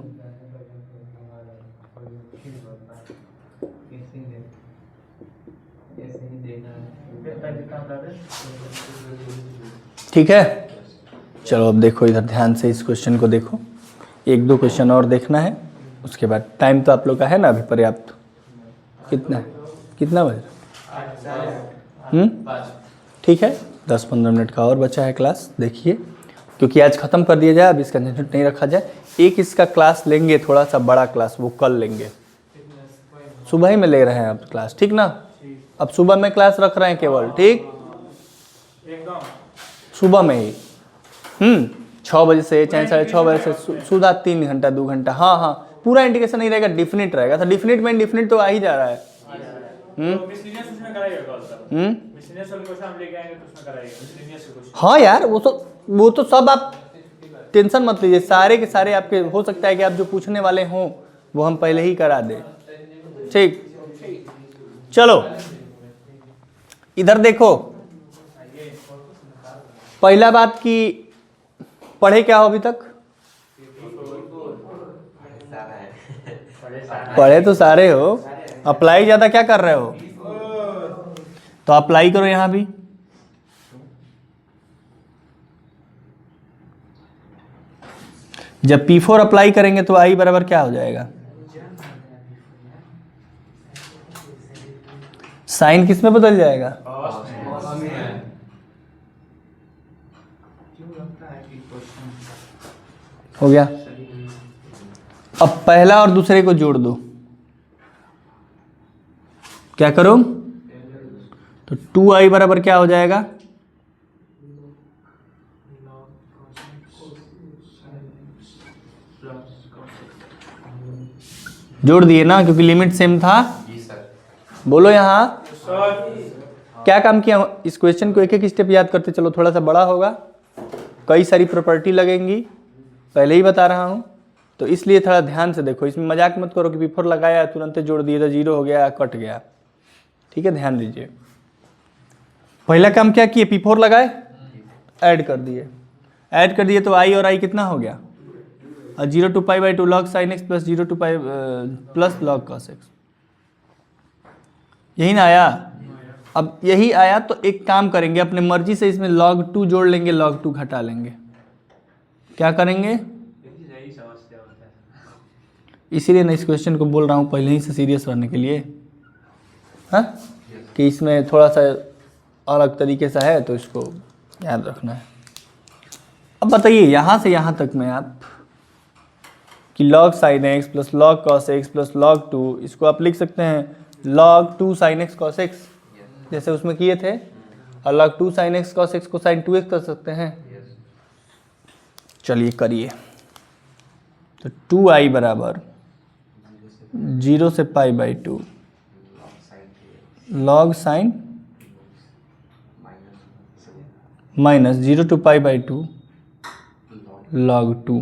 ठीक है। चलो अब देखो इधर ध्यान से इस क्वेश्चन को देखो, 1-2 क्वेश्चन और देखना है, उसके बाद टाइम तो आप लोग का है ना अभी पर्याप्त। कितना बजे? ठीक है, 10-15 मिनट का और बचा है क्लास, देखिए, क्योंकि आज ख़त्म कर दिया जाए, अब इसका झंझट नहीं रखा जाए। एक इसका क्लास लेंगे, थोड़ा सा बड़ा क्लास, वो कल लेंगे, सुबह ही में ले रहे हैं अब क्लास, ठीक ना। अब सुबह में क्लास रख रहे हैं केवल, ठीक, सुबह में ही 6 बजे से चाहे 6:30 बजे से सुधा 3 घंटा 2 घंटा। हाँ हाँ, पूरा इंडिकेशन नहीं रहेगा, डिफिनिट रहेगा। तो डिफिनिट में डिफिनिट तो आ ही जा रहा है। हाँ यार, वो तो सब आप टेंशन मत लीजिए, सारे के सारे आपके, हो सकता है कि आप जो पूछने वाले हों वो हम पहले ही करा दें, ठीक। चलो इधर देखो, पहला बात कि पढ़े क्या हो अभी तक? पढ़े तो सारे हो, अप्लाई ज्यादा क्या कर रहे हो? तो अप्लाई करो यहां भी। जब P4 अप्लाई करेंगे तो I बराबर क्या हो जाएगा? साइन किस में बदल जाएगा? हो गया। अब पहला और दूसरे को जोड़ दो, क्या करो? तो 2I बराबर क्या हो जाएगा? जोड़ दिए ना, क्योंकि लिमिट सेम था। बोलो यहां क्या काम किया? इस क्वेश्चन को एक एक स्टेप याद करते चलो, थोड़ा सा बड़ा होगा, कई सारी प्रॉपर्टी लगेंगी, पहले ही बता रहा हूं, तो इसलिए थोड़ा ध्यान से देखो। इसमें मजाक मत करो कि P4 लगाया तुरंत जोड़ दिए तो 0 हो गया, कट गया, ठीक है, ध्यान दीजिए। पहला काम क्या किए? P4 लगाए, ऐड कर दिए, ऐड कर दिए तो I और I कितना हो गया? 0 to π/2 log sin x plus 0 to π plus log cos x, यही ना आया? अब यही आया तो एक काम करेंगे, अपने मर्जी से इसमें log 2 जोड़ लेंगे, log 2 घटा लेंगे। क्या करेंगे? इसीलिए मैं इस क्वेश्चन को बोल रहा हूँ पहले ही से सीरियस रहने के लिए, हाँ, कि इसमें थोड़ा सा अलग तरीके से है तो इसको याद रखना है। अब बताइए यहाँ से यहाँ तक में आप कि log sin x plus log cos x plus log 2, इसको आप लिख सकते हैं log 2 sin x cos x, जैसे उसमें किए थे, और log 2 sin x cos x को sin 2x कर सकते हैं। चलिए करिए। तो 2I बराबर 0 से π/2 log sin minus 0 to π/2 log 2।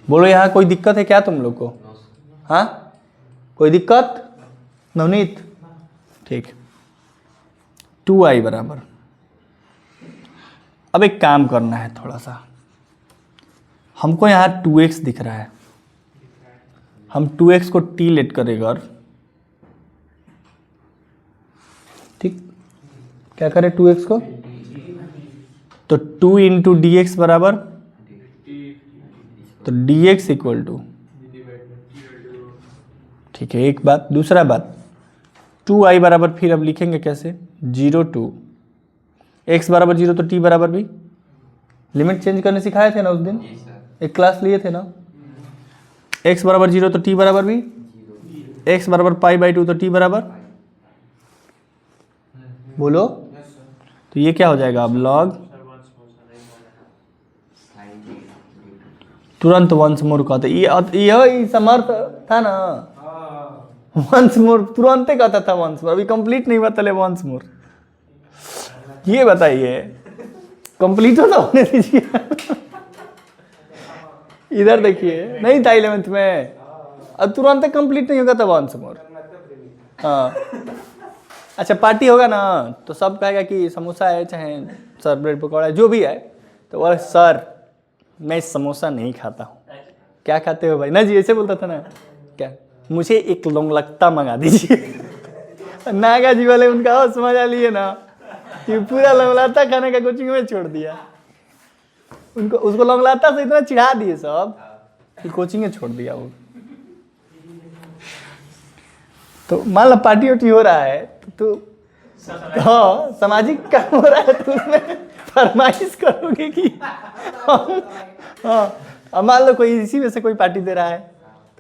बोलो यहाँ कोई दिक्कत है क्या तुम लोग को? हाँ, कोई दिक्कत? नवनीत, ठीक। 2I बराबर, अब एक काम करना है थोड़ा सा, हमको यहाँ 2x दिख रहा है, हम 2x को t लेट करेगा, ठीक, क्या करें 2x को? तो 2 इंटू dx बराबर, तो dx इक्वल टू, ठीक है, एक बात। दूसरा बात, 2I बराबर फिर अब लिखेंगे कैसे? 0 to x बराबर 0 तो t बराबर भी, लिमिट चेंज करने सिखाए थे ना उस दिन, एक क्लास लिए थे ना। x बराबर 0 तो t बराबर भी, x बराबर π/2 तो t बराबर, बोलो। तो ये क्या हो जाएगा अब? log तुरंत वंस मोर कहते, ये समर्थ था ना, वंस मोर तुरंत कहता था वंस मोर, अभी कंप्लीट नहीं हुआ तले वंस मोर। ये बताइए कंप्लीट हो तो होने दीजिए। इधर देखिए, नहीं था 11th में, अब तुरंत कंप्लीट नहीं होगा तो वंस मोर। हाँ अच्छा, पार्टी होगा ना तो सब कहेगा कि समोसा है, चाहे सर ब्रेड पकौड़ा है, जो भी है, तो बोले सर मैं समोसा नहीं खाता हूँ। क्या खाते हो भाई? ना जी, ऐसे बोलता था ना, क्या मुझे एक लोंगलत्ता मंगा दीजिए। नागा जी वाले उनका होश मजा लिए ना कि पूरा लोंगलत्ता खाने का कोचिंग में छोड़ दिया उनको, उसको लोंगलत्ता से इतना चिढ़ा दिए सब कि कोचिंग में छोड़ दिया वो। तो मान लो पार्टी वार्टी हो रहा है तो हाँ सामाजिक काम हो रहा है, तो उसमें फरमाइश करोगे कि हाँ, अब मान लो कोई इसी में से कोई पार्टी दे रहा है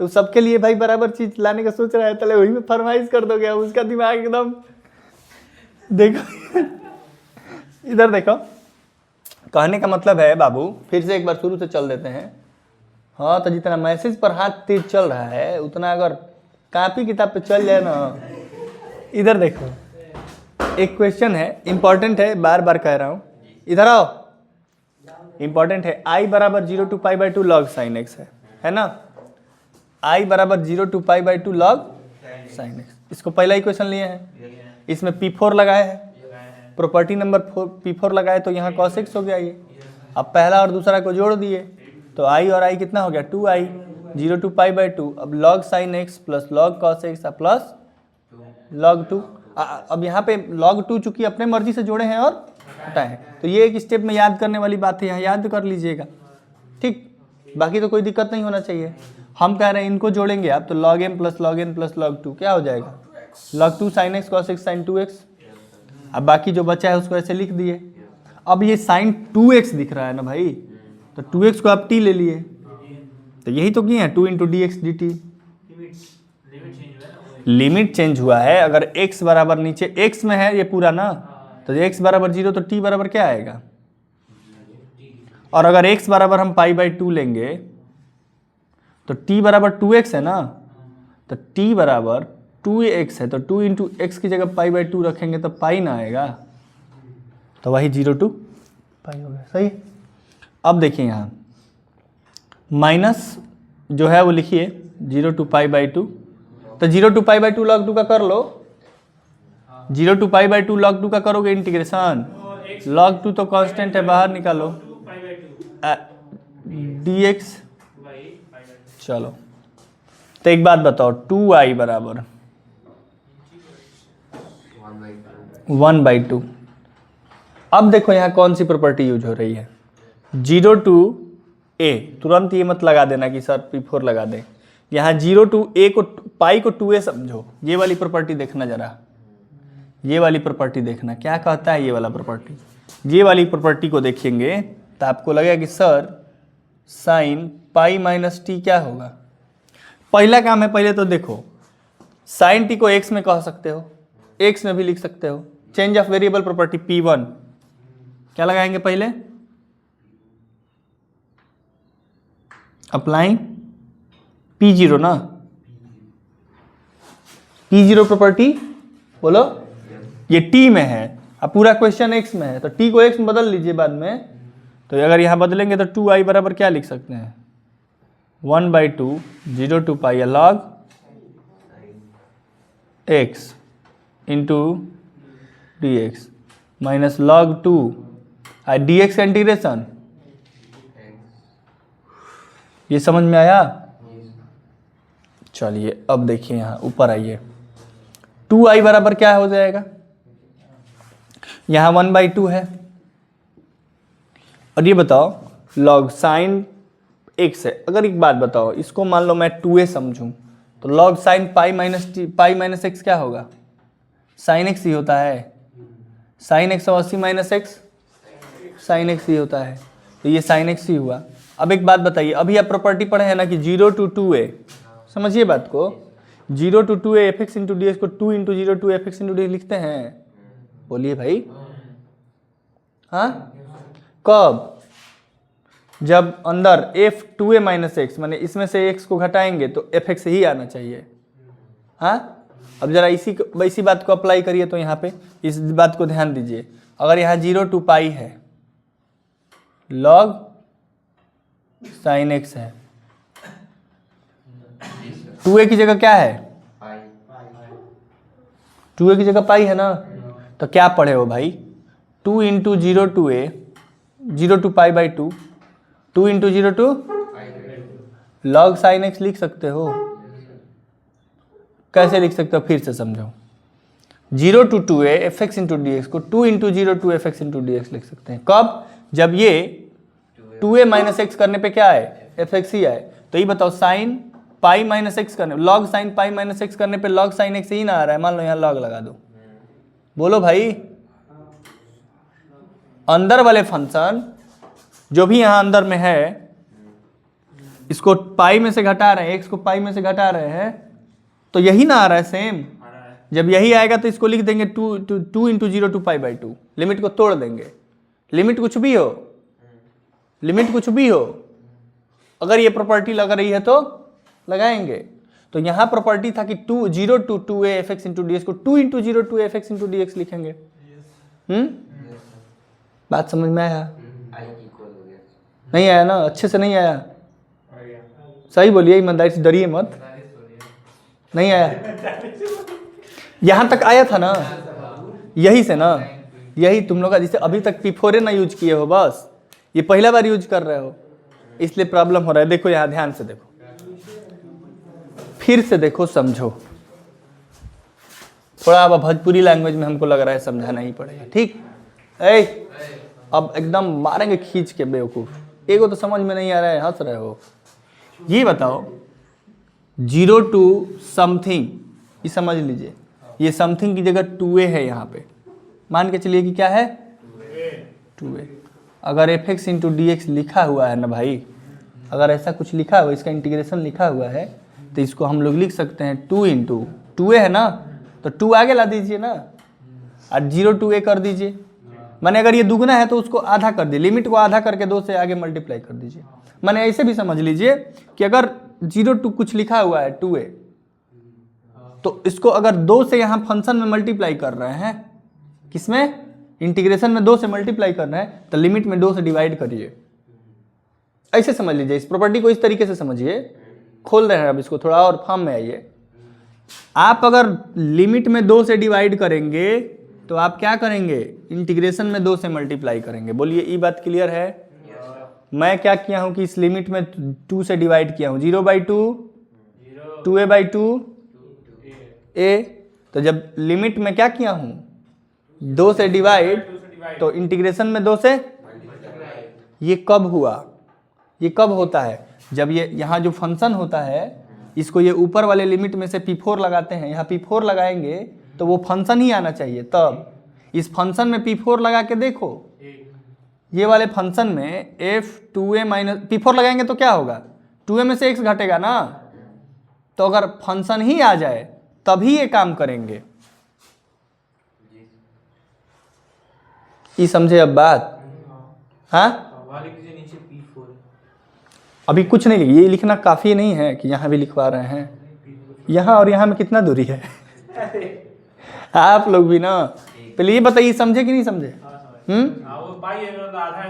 तो सबके लिए भाई बराबर चीज लाने का सोच रहा है, तले वही में फरमाइश कर दोगे, उसका दिमाग एकदम। देखो इधर देखो, कहने का मतलब है बाबू, फिर से एक बार शुरू से चल देते हैं। हाँ तो जितना मैसेज पर हाथ तेज चल रहा है उतना अगर कॉपी किताब पे चल जाए ना। इधर देखो, एक क्वेश्चन है, इंपॉर्टेंट है, बार बार कह रहा हूं, इधर आओ, इंपॉर्टेंट है। I बराबर 0 to pi by 2 log sin x है ना? I बराबर 0 to pi by 2 log sin x, इसको पहला इक्वेशन लिए हैं, इसमें P4 लगाए हैं, प्रॉपर्टी नंबर P4 लगाए तो यहाँ cos x हो गया ये। अब पहला और दूसरा को जोड़ दिए तो I और I कितना हो गया? 2I, 0 to पाई बाई 2, अब log sin x plus log cos x plus log 2। अब यहाँ पे log 2 चूंकि अपने मर्जी से जोड़े हैं और हटाए हैं, तो ये एक स्टेप में याद करने वाली बात है, यहाँ याद कर लीजिएगा, ठीक? बाकी तो कोई दिक्कत नहीं होना चाहिए। हम कह रहे हैं इनको जोड़ेंगे आप तो log m plus log n plus log 2 क्या हो जाएगा? log 2 sin x cos x sin 2x। अब बाकी जो बचा है उसको ऐसे लिख दिए। अब ये sin 2x दिख रहा है ना भाई, तो 2x को आप t ले लिए, तो यही तो किए हैं 2 into D x D T. Limit change हुआ है, अगर x बराबर नीचे x में है ये पूरा ना, तो x बराबर 0 तो t बराबर क्या आएगा? और अगर x बराबर हम पाई बाई 2 लेंगे तो t बराबर 2x है ना, तो t बराबर 2x है, तो 2 इंटू एक्स की जगह पाई बाई 2 रखेंगे तो पाई ना आएगा, तो वही 0 टू पाई हो गया, सही। अब देखिए यहाँ माइनस जो है वो लिखिए 0 टू पाई बाई 2, तो 0 टू पाई बाई 2 log 2 का कर लो, 0 टू पाई बाई 2 log 2 का करोगे इंटीग्रेशन, log 2 तो कांस्टेंट है, बाहर निकालो dx। चलो तो एक बात बताओ, 2i बराबर 1/2। अब देखो यहाँ कौन सी प्रॉपर्टी यूज हो रही है, 0 टू a, तुरंत ये मत लगा देना कि सर P4 लगा दें, यहाँ 0 टू a को पाई को 2a समझो, ये वाली प्रॉपर्टी देखना जरा, ये वाली प्रॉपर्टी देखना क्या कहता है। ये वाला प्रॉपर्टी, ये वाली प्रॉपर्टी को देखेंगे तो आपको लगेगा कि sir sine pi minus T क्या होगा। पहला काम है, पहले तो देखो साइन टी को x में कह सकते हो, x में भी लिख सकते हो, change of variable property P1 क्या लगाएंगे पहले, अप्लाइंग P0 ना, P0 प्रॉपर्टी बोलो, ये t में है, अब पूरा क्वेश्चन x में है तो t को x में बदल लीजिए बाद में, तो अगर यहाँ बदलेंगे तो 2i बराबर क्या लिख सकते हैं, 1/2 0 to pi log x into D X minus log 2 D X का इंटीग्रेशन। ये समझ में आया? चलिए अब देखिए यहाँ ऊपर आइए, 2i बराबर क्या हो जाएगा, यहाँ 1/2 है, और ये बताओ log sin x है। अगर एक बात बताओ, इसको मान लो मैं 2a समझूं तो log sin pi minus x क्या होगा, sin x ही होता है, sin 180 minus x sin x ही होता है, तो ये sin x ही हुआ। अब एक बात बताइए, अभी आप प्रॉपर्टी पढ़े हैं ना कि 0 टू 2a, समझिए बात को, 0 to 2a F x into D X को 2 into 0 to F x into D लिखते हैं, बोलिए भाई, हाँ कब, जब अंदर एफ 2a माइनस एक्स, माने इसमें से x को घटाएंगे तो एफ एक्स ही आना चाहिए। हाँ, अब जरा इसी बात को अप्लाई करिए तो यहाँ पे इस बात को ध्यान दीजिए। अगर यहाँ 0 to पाई है, log sin x है, 2a की जगह क्या है, 2a की जगह पाई है ना, तो क्या पढ़े हो भाई, 2 into 0 to a, 0 to pi by 2, 2 into 0 to log sin x लिख सकते हो। कैसे लिख सकते हो, फिर से समझो। 0 to 2a F x into D X को 2 into 0 to F x into D x लिख सकते हैं। कब, जब ये 2a माइनस एक्स करने पे क्या आए, एफ एक्स ही आए। तो ये बताओ, साइन पाई माइनस एक्स करने, log sine pi minus x करने पे लॉग साइन एक्स ही ना आ रहा है, मान लो यहाँ लॉग लगा दो। बोलो भाई, अंदर वाले फंक्शन जो भी यहाँ अंदर में है, इसको पाई में से घटा रहे हैं, एक्स को पाई में से घटा रहे हैं, तो यही ना आ रहा है सेम। जब यही आएगा तो इसको लिख देंगे 2 into 0 to pi by 2, limit को तोड़ देंगे। लिमिट कुछ भी हो, लिमिट कुछ भी हो, अगर ये प्रॉपर्टी लग रही है तो लगाएंगे। तो यहाँ प्रॉपर्टी था कि 0 to 2a F x into D X को 2 into 0 to F x into D x लिखेंगे। बात समझ में आया? नहीं आया ना, अच्छे से नहीं आया, सही बोलिए, ईमानदारी से, डरिए मत। नहीं आया, यहां तक आया था ना, यही से ना, यही तुम लोग जिसे अभी तक P4 ना यूज किए हो, बस ये पहला बार यूज कर रहे हो, इसलिए प्रॉब्लम हो रहा है। देखो यहां ध्यान से देखो, फिर से देखो, समझो थोड़ा। अब भोजपुरी लैंग्वेज में हमको लग रहा है समझाना ही पड़ेगा, ठीक? अब एकदम मारेंगे खींच के बेवकूफ। एगो तो समझ में नहीं आ रहा है, हंस रहे हो। ये बताओ, 0 to समथिंग, ये समझ लीजिए, ये समथिंग की जगह 2a है यहाँ पे, मान के चलिए कि क्या है, 2a। अगर F x into D X लिखा हुआ है ना भाई, अगर ऐसा कुछ लिखा हुआ, इसका इंटीग्रेशन लिखा हुआ है, तो इसको हम लोग लिख सकते हैं 2 इंटू 2a है ना, तो 2 आगे ला दीजिए ना, और 0 to a कर दीजिए। माने अगर ये दुगना है तो उसको आधा कर दीजिए, लिमिट को आधा करके 2 से आगे मल्टीप्लाई कर दीजिए। माने ऐसे भी समझ लीजिए कि अगर 0 to कुछ लिखा हुआ है 2a, तो इसको अगर 2 से यहाँ फंक्शन में मल्टीप्लाई कर रहे हैं, किसमें, इंटीग्रेशन में 2 से मल्टीप्लाई कर रहे हैं, तो लिमिट में 2 से डिवाइड करिए। ऐसे समझ लीजिए, इस प्रॉपर्टी को इस तरीके से समझिए। खोल रहे हैं अब इसको, थोड़ा और फॉर्म में आइए। आप अगर लिमिट में 2 से डिवाइड करेंगे तो आप क्या करेंगे, इंटीग्रेशन में 2 से मल्टीप्लाई करेंगे। बोलिए, ये बात क्लियर है? मैं क्या किया हूं कि इस लिमिट में 2 से डिवाइड किया हूं, 0/2, 2a/2 a। तो जब लिमिट में क्या किया हूं, 2 से डिवाइड, तो इंटीग्रेशन में 2 से, ये कब हुआ, ये कब होता है, जब ये यहाँ जो फंक्शन होता है, इसको ये ऊपर वाले लिमिट में से P4 लगाते हैं, यहाँ P4 लगाएंगे तो वो फंक्शन ही आना चाहिए। तब इस फंक्शन में P4 लगा के देखो, ये वाले फंक्शन में f2a माइनस P4 लगाएंगे तो क्या होगा, 2a में से x घटेगा ना। तो अगर फंक्शन ही आ जाए तभी ये काम करेंगे। ये समझे अब बात? हाँ, अभी कुछ नहीं लिखिए, ये लिखना काफ़ी नहीं है कि यहाँ भी लिखवा रहे हैं। यहाँ और यहाँ में कितना दूरी है? आप लोग भी ना, पहले ये बताइए, समझे कि नहीं समझे?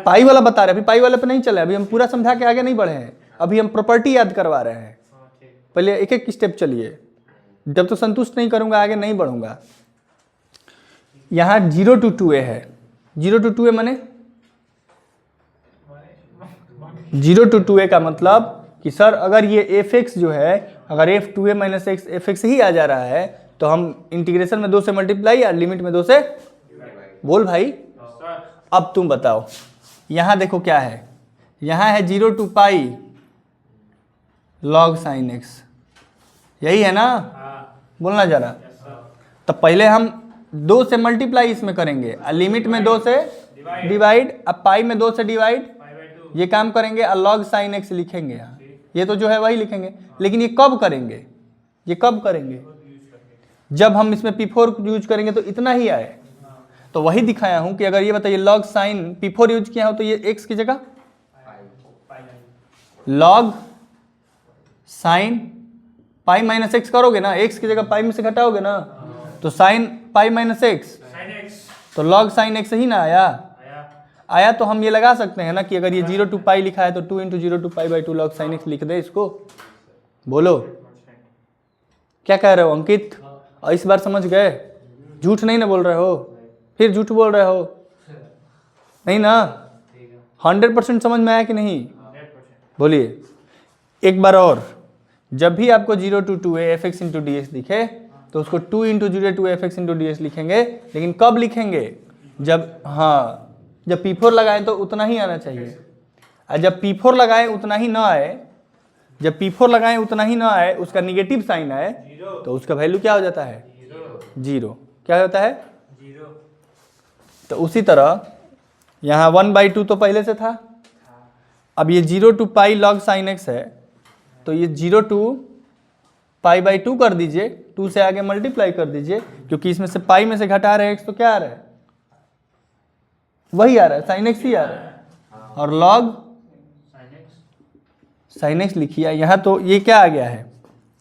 पाई वाला बता रहे, अभी पाई वाले पे नहीं चले, अभी हम पूरा समझा के आगे नहीं बढ़े हैं, अभी हम प्रॉपर्टी याद करवा रहे हैं। पहले एक एक स्टेप चलिए, जब तो संतुष्ट नहीं करूंगा आगे नहीं बढ़ूंगा। यहाँ 0 to 2a है, 0 to 2a माने 0 to 2a का मतलब कि सर अगर ये एफ एक्स जो है, अगर f2a minus x f x ही आ जा रहा है, तो हम इंटीग्रेशन में 2 से मल्टीप्लाई और लिमिट में 2 से, बोल भाई। अब तुम बताओ, यहाँ देखो क्या है, यहाँ है 0 to pi log sin x, यही है ना, बोलना जरा। तो पहले हम 2 से मल्टीप्लाई इसमें करेंगे, और लिमिट में 2 से डिवाइड, अब पाई में 2 से डिवाइड, ये काम करेंगे, और log sin x लिखेंगे यहाँ। ये तो जो है वही लिखेंगे, लेकिन ये कब करेंगे, ये कब करेंगे, जब हम इसमें P4 यूज करेंगे तो इतना ही आए। तो वही दिखाया हूं कि अगर ये बताइए log sin P4 यूज किया हो तो ये x की जगह log sine pi minus x करोगे ना, एक्स की जगह पाई में से घटाओगे ना, तो साइन पाई माइनस एक्स, sin x तो लॉग साइन एक्स ही ना आया। आया। आया तो हम ये लगा सकते हैं ना कि अगर ये 0 to पाई लिखा है तो 2 × 0 to pi by 2 log sine x लिख दे इसको। बोलो क्या कह रहे हो अंकित? और इस बार समझ गए? झूठ नहीं ना बोल रहे हो? फिर झूठ बोल रहे हो नहीं ना? 100% समझ में आया कि नहीं? 100%। बोलिए एक बार और। जब भी आपको 0 to 2a fx into ds दिखे तो उसको 2 × 0 to fx into ds लिखेंगे, लेकिन कब लिखेंगे? जब जब P4 लगाएं तो उतना ही आना चाहिए, और जब P4 लगाएं उतना ही ना आए, जब P4 लगाएं उतना ही ना आए, उसका निगेटिव साइन आए, तो उसका वैल्यू क्या हो जाता है? 0। क्या होता है? 0। तो उसी तरह यहाँ 1/2 तो पहले से था, अब ये 0 to pi log sine x है, तो ये 0 to पाई बाई 2 कर दीजिए, 2 से आगे मल्टीप्लाई कर दीजिए, क्योंकि इसमें से पाई में से घटा रहे हैं एक्स, तो क्या आ रहा है? वही आ रहा है, साइन एक्स ही आ रहा है। और लॉग साइन एक्स लिखिए यहाँ, तो ये क्या आ गया है?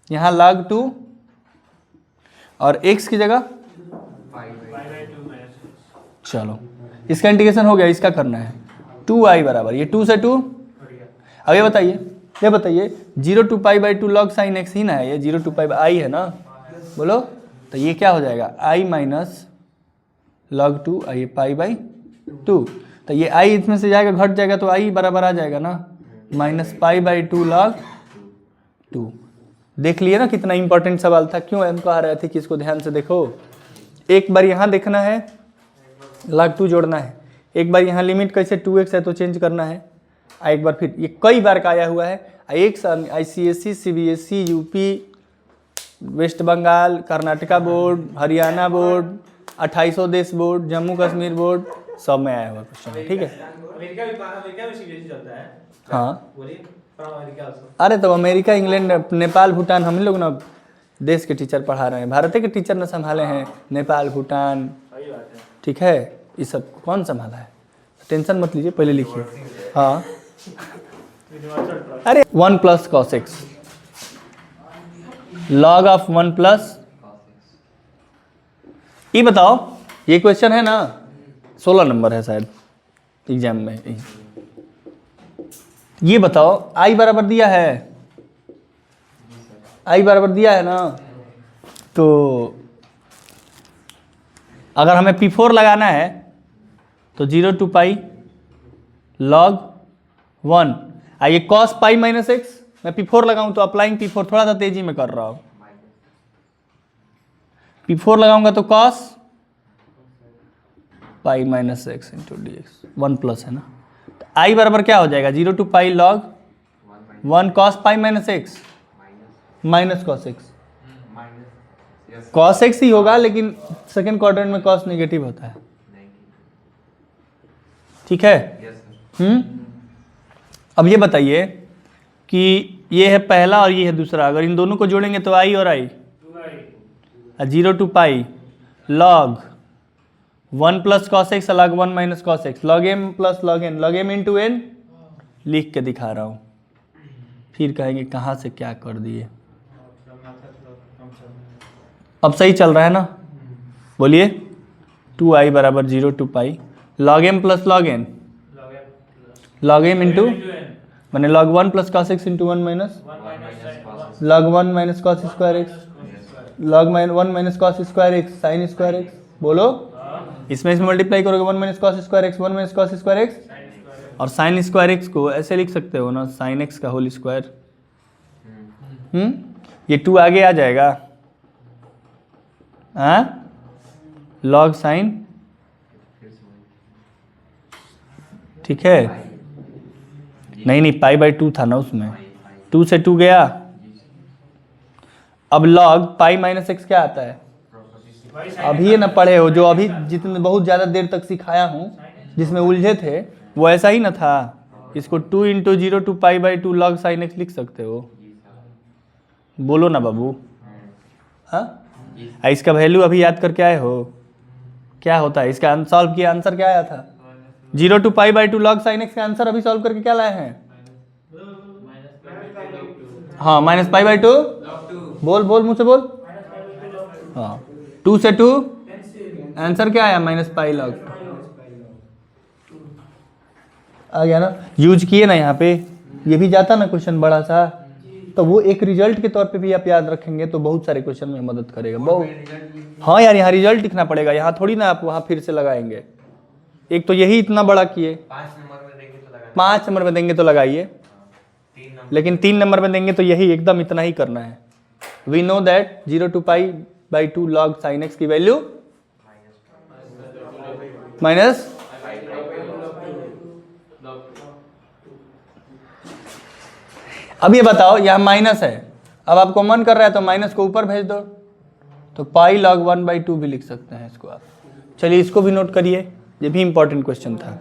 यहाँ log 2 और x की जगह चलो इसका इंटीग्रेशन हो गया, इसका करना है 2i बराबर, ये 2 से 2। अब ये बताइए 0 to pi by 2 log sine x ही ना है, ये 0 to पाई आई है ना? बोलो तो ये क्या हो जाएगा? i minus log 2 I pi by 2, तो ये i इसमें से जाएगा, घट जाएगा, तो i बराबर आ जाएगा ना माइनस पाई बाई 2 लॉग 2। देख लिए ना कितना इंपॉर्टेंट सवाल था? क्यों हम कह रहे थे कि इसको ध्यान से देखो। एक बार यहाँ देखना है, log 2 जोड़ना है, एक बार यहाँ लिमिट कैसे 2x है तो चेंज करना है, एक बार फिर ये कई बार का आया हुआ है। एक ICSE CBSE UP West Bengal Karnataka board Haryana board 2800 देश बोर्ड जम्मू कश्मीर बोर्ड सब में आया हुआ क्वेश्चन है, ठीक है? अमेरिका भी सीबीएसई चलता है। हाँ बोलिए फ्रॉम अमेरिका आल्सो। अरे तो अमेरिका इंग्लैंड नेपाल भूटान हम लोग ना देश के टीचर पढ़ा रहे हैं, भारत के टीचर न संभाले हैं नेपाल भूटान, सही बात है। ठीक है? ये सब कौन संभाला है? टेंशन मत लीजिए, पहले लिखिए। हाँ यूनिवर्सल ट्रस्ट। अरे 1 + cos x log ऑफ 1 + ये बताओ, ये क्वेश्चन है ना 16 नंबर है शायद एग्जाम में। ये बताओ i बराबर दिया है, i बराबर दिया है ना, तो अगर हमें P4 लगाना है तो 0 to पाई log 1, ये cos पाई माइनस एक्स, मैं P4 लगाऊं तो अप्लाइंग P4 थोड़ा सा तेजी में कर रहा हूं, P4 लगाऊंगा तो cos पाई minus x into D x 1+ है ना, तो i बराबर क्या हो जाएगा? 0 to pi log 1 cos pi minus X minus cos x, cos x ही होगा, लेकिन सेकेंड क्वाड्रेंट में cos नेगेटिव होता है, ठीक है? अब ये बताइए कि ये है पहला और ये है दूसरा, अगर इन दोनों को जोड़ेंगे तो i और i, 0 to pi log 1 + cos x log 1 - cos x log m + log m into n लिख के दिखा रहा हूँ, फिर कहेंगे कहाँ से क्या कर दिए। अब सही चल रहा है ना? बोलिए 2i बराबर 0 to pi log m + log n log m into मैंने log 1 + cos x into 1 minus log 1 - cos square x log 1 - cos square x sin square x। बोलो इसमें मल्टीप्लाई करोगे 1 - cos square x 1 - cos square x, और sin square x को ऐसे लिख सकते हो ना, sin x का होल स्क्वायर। ये 2 आगे आ जाएगा, हाँ log sin, ठीक है? नहीं पाई बाई 2 था ना उसमें, 2 से 2 गया। अब log पाई माइनस एक्स क्या आता है? अभी ये ना पढ़े हो, जो अभी जितने बहुत ज़्यादा देर तक सिखाया हूँ जिसमें उलझे थे वो ऐसा ही ना था। इसको 2 × 0 to pi by 2 log sin x लिख सकते हो। बोलो ना बाबू, हाँ? इसका वैल्यू अभी याद करके आए हो? क्या होता है इसका? सॉल्व किया, आंसर क्या आया था? 0 to pi by 2 log sin x का आंसर अभी सॉल्व करके क्या लाए हैं? हाँ माइनस पाई बाई 2, बोल बोल मुझसे बोल। हाँ 2 से 2, आंसर क्या आया? Minus pi log. आ गया ना, यूज किए ना यहाँ पे, ये भी जाता ना क्वेश्चन बड़ा सा, तो वो एक रिजल्ट के तौर पे भी आप याद रखेंगे तो बहुत सारे क्वेश्चन में मदद करेगा बहुत। हाँ यार यहाँ रिजल्ट लिखना पड़ेगा, यहाँ थोड़ी ना आप वहाँ फिर से लगाएंगे। एक तो यही इतना बड़ा किए, 5 नंबर में देंगे तो लगाइए, लेकिन 3 नंबर में देंगे तो यही एकदम इतना ही करना है। We know that 0 to pi by 2 log sin x की वैल्यू माइनस, अब ये बताओ यहाँ माइनस है, अब आपको मन कर रहा है तो माइनस को ऊपर भेज दो, तो पाई log 1/2 भी लिख सकते हैं इसको आप। चलिए इसको भी नोट करिए, ये भी इंपॉर्टेंट क्वेश्चन था,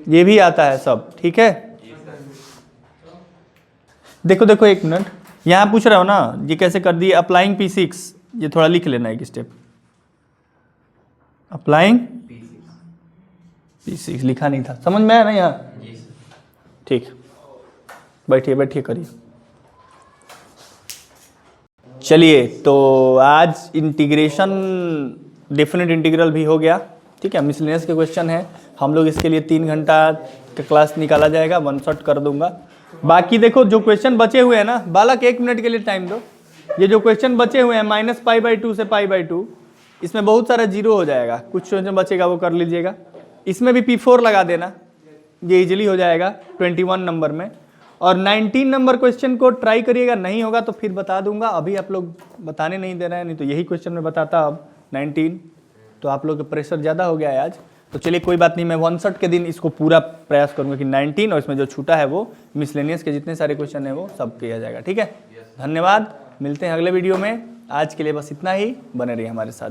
ये भी आता है सब, ठीक है। देखो देखो एक मिनट, यहाँ पूछ रहा हो ना ये कैसे कर दिए, अप्लाइंग P6, ये थोड़ा लिख लेना एक स्टेप। अप्लाइंग P6 लिखा नहीं था, समझ में आया ना यहाँ? ठीक, बैठिए बैठिए करिए। चलिए तो आज इंटीग्रेशन डेफिनेट इंटीग्रल भी हो गया, ठीक है। मिसलेनियस के क्वेश्चन है, हम लोग इसके लिए 3 घंटा का क्लास निकाला जाएगा, 1 शॉट कर दूंगा। बाकी देखो जो क्वेश्चन बचे हुए हैं ना, बालक 1 मिनट के लिए टाइम दो, ये जो क्वेश्चन बचे हुए हैं माइनस पाई बाई 2 से पाई बाई 2, इसमें बहुत सारा जीरो हो जाएगा, कुछ क्वेश्चन बचेगा वो कर लीजिएगा। इसमें भी P4 लगा देना, ये इजीली हो जाएगा 21 नंबर में। और 19 नंबर क्वेश्चन को ट्राई करिएगा, नहीं होगा तो फिर बता दूंगा, अभी आप लोग बताने नहीं दे रहे हैं, नहीं तो यही क्वेश्चन में बताता। अब 19 तो आप लोग का प्रेशर ज़्यादा हो गया है आज, तो चलिए कोई बात नहीं, मैं 1 शॉट के दिन इसको पूरा प्रयास करूंगा कि 19 और इसमें जो छूटा है वो मिसलेनियस के जितने सारे क्वेश्चन है वो सब किया जाएगा, ठीक है। धन्यवाद, मिलते हैं अगले वीडियो में, आज के लिए बस इतना ही, बने रहिए हमारे साथ।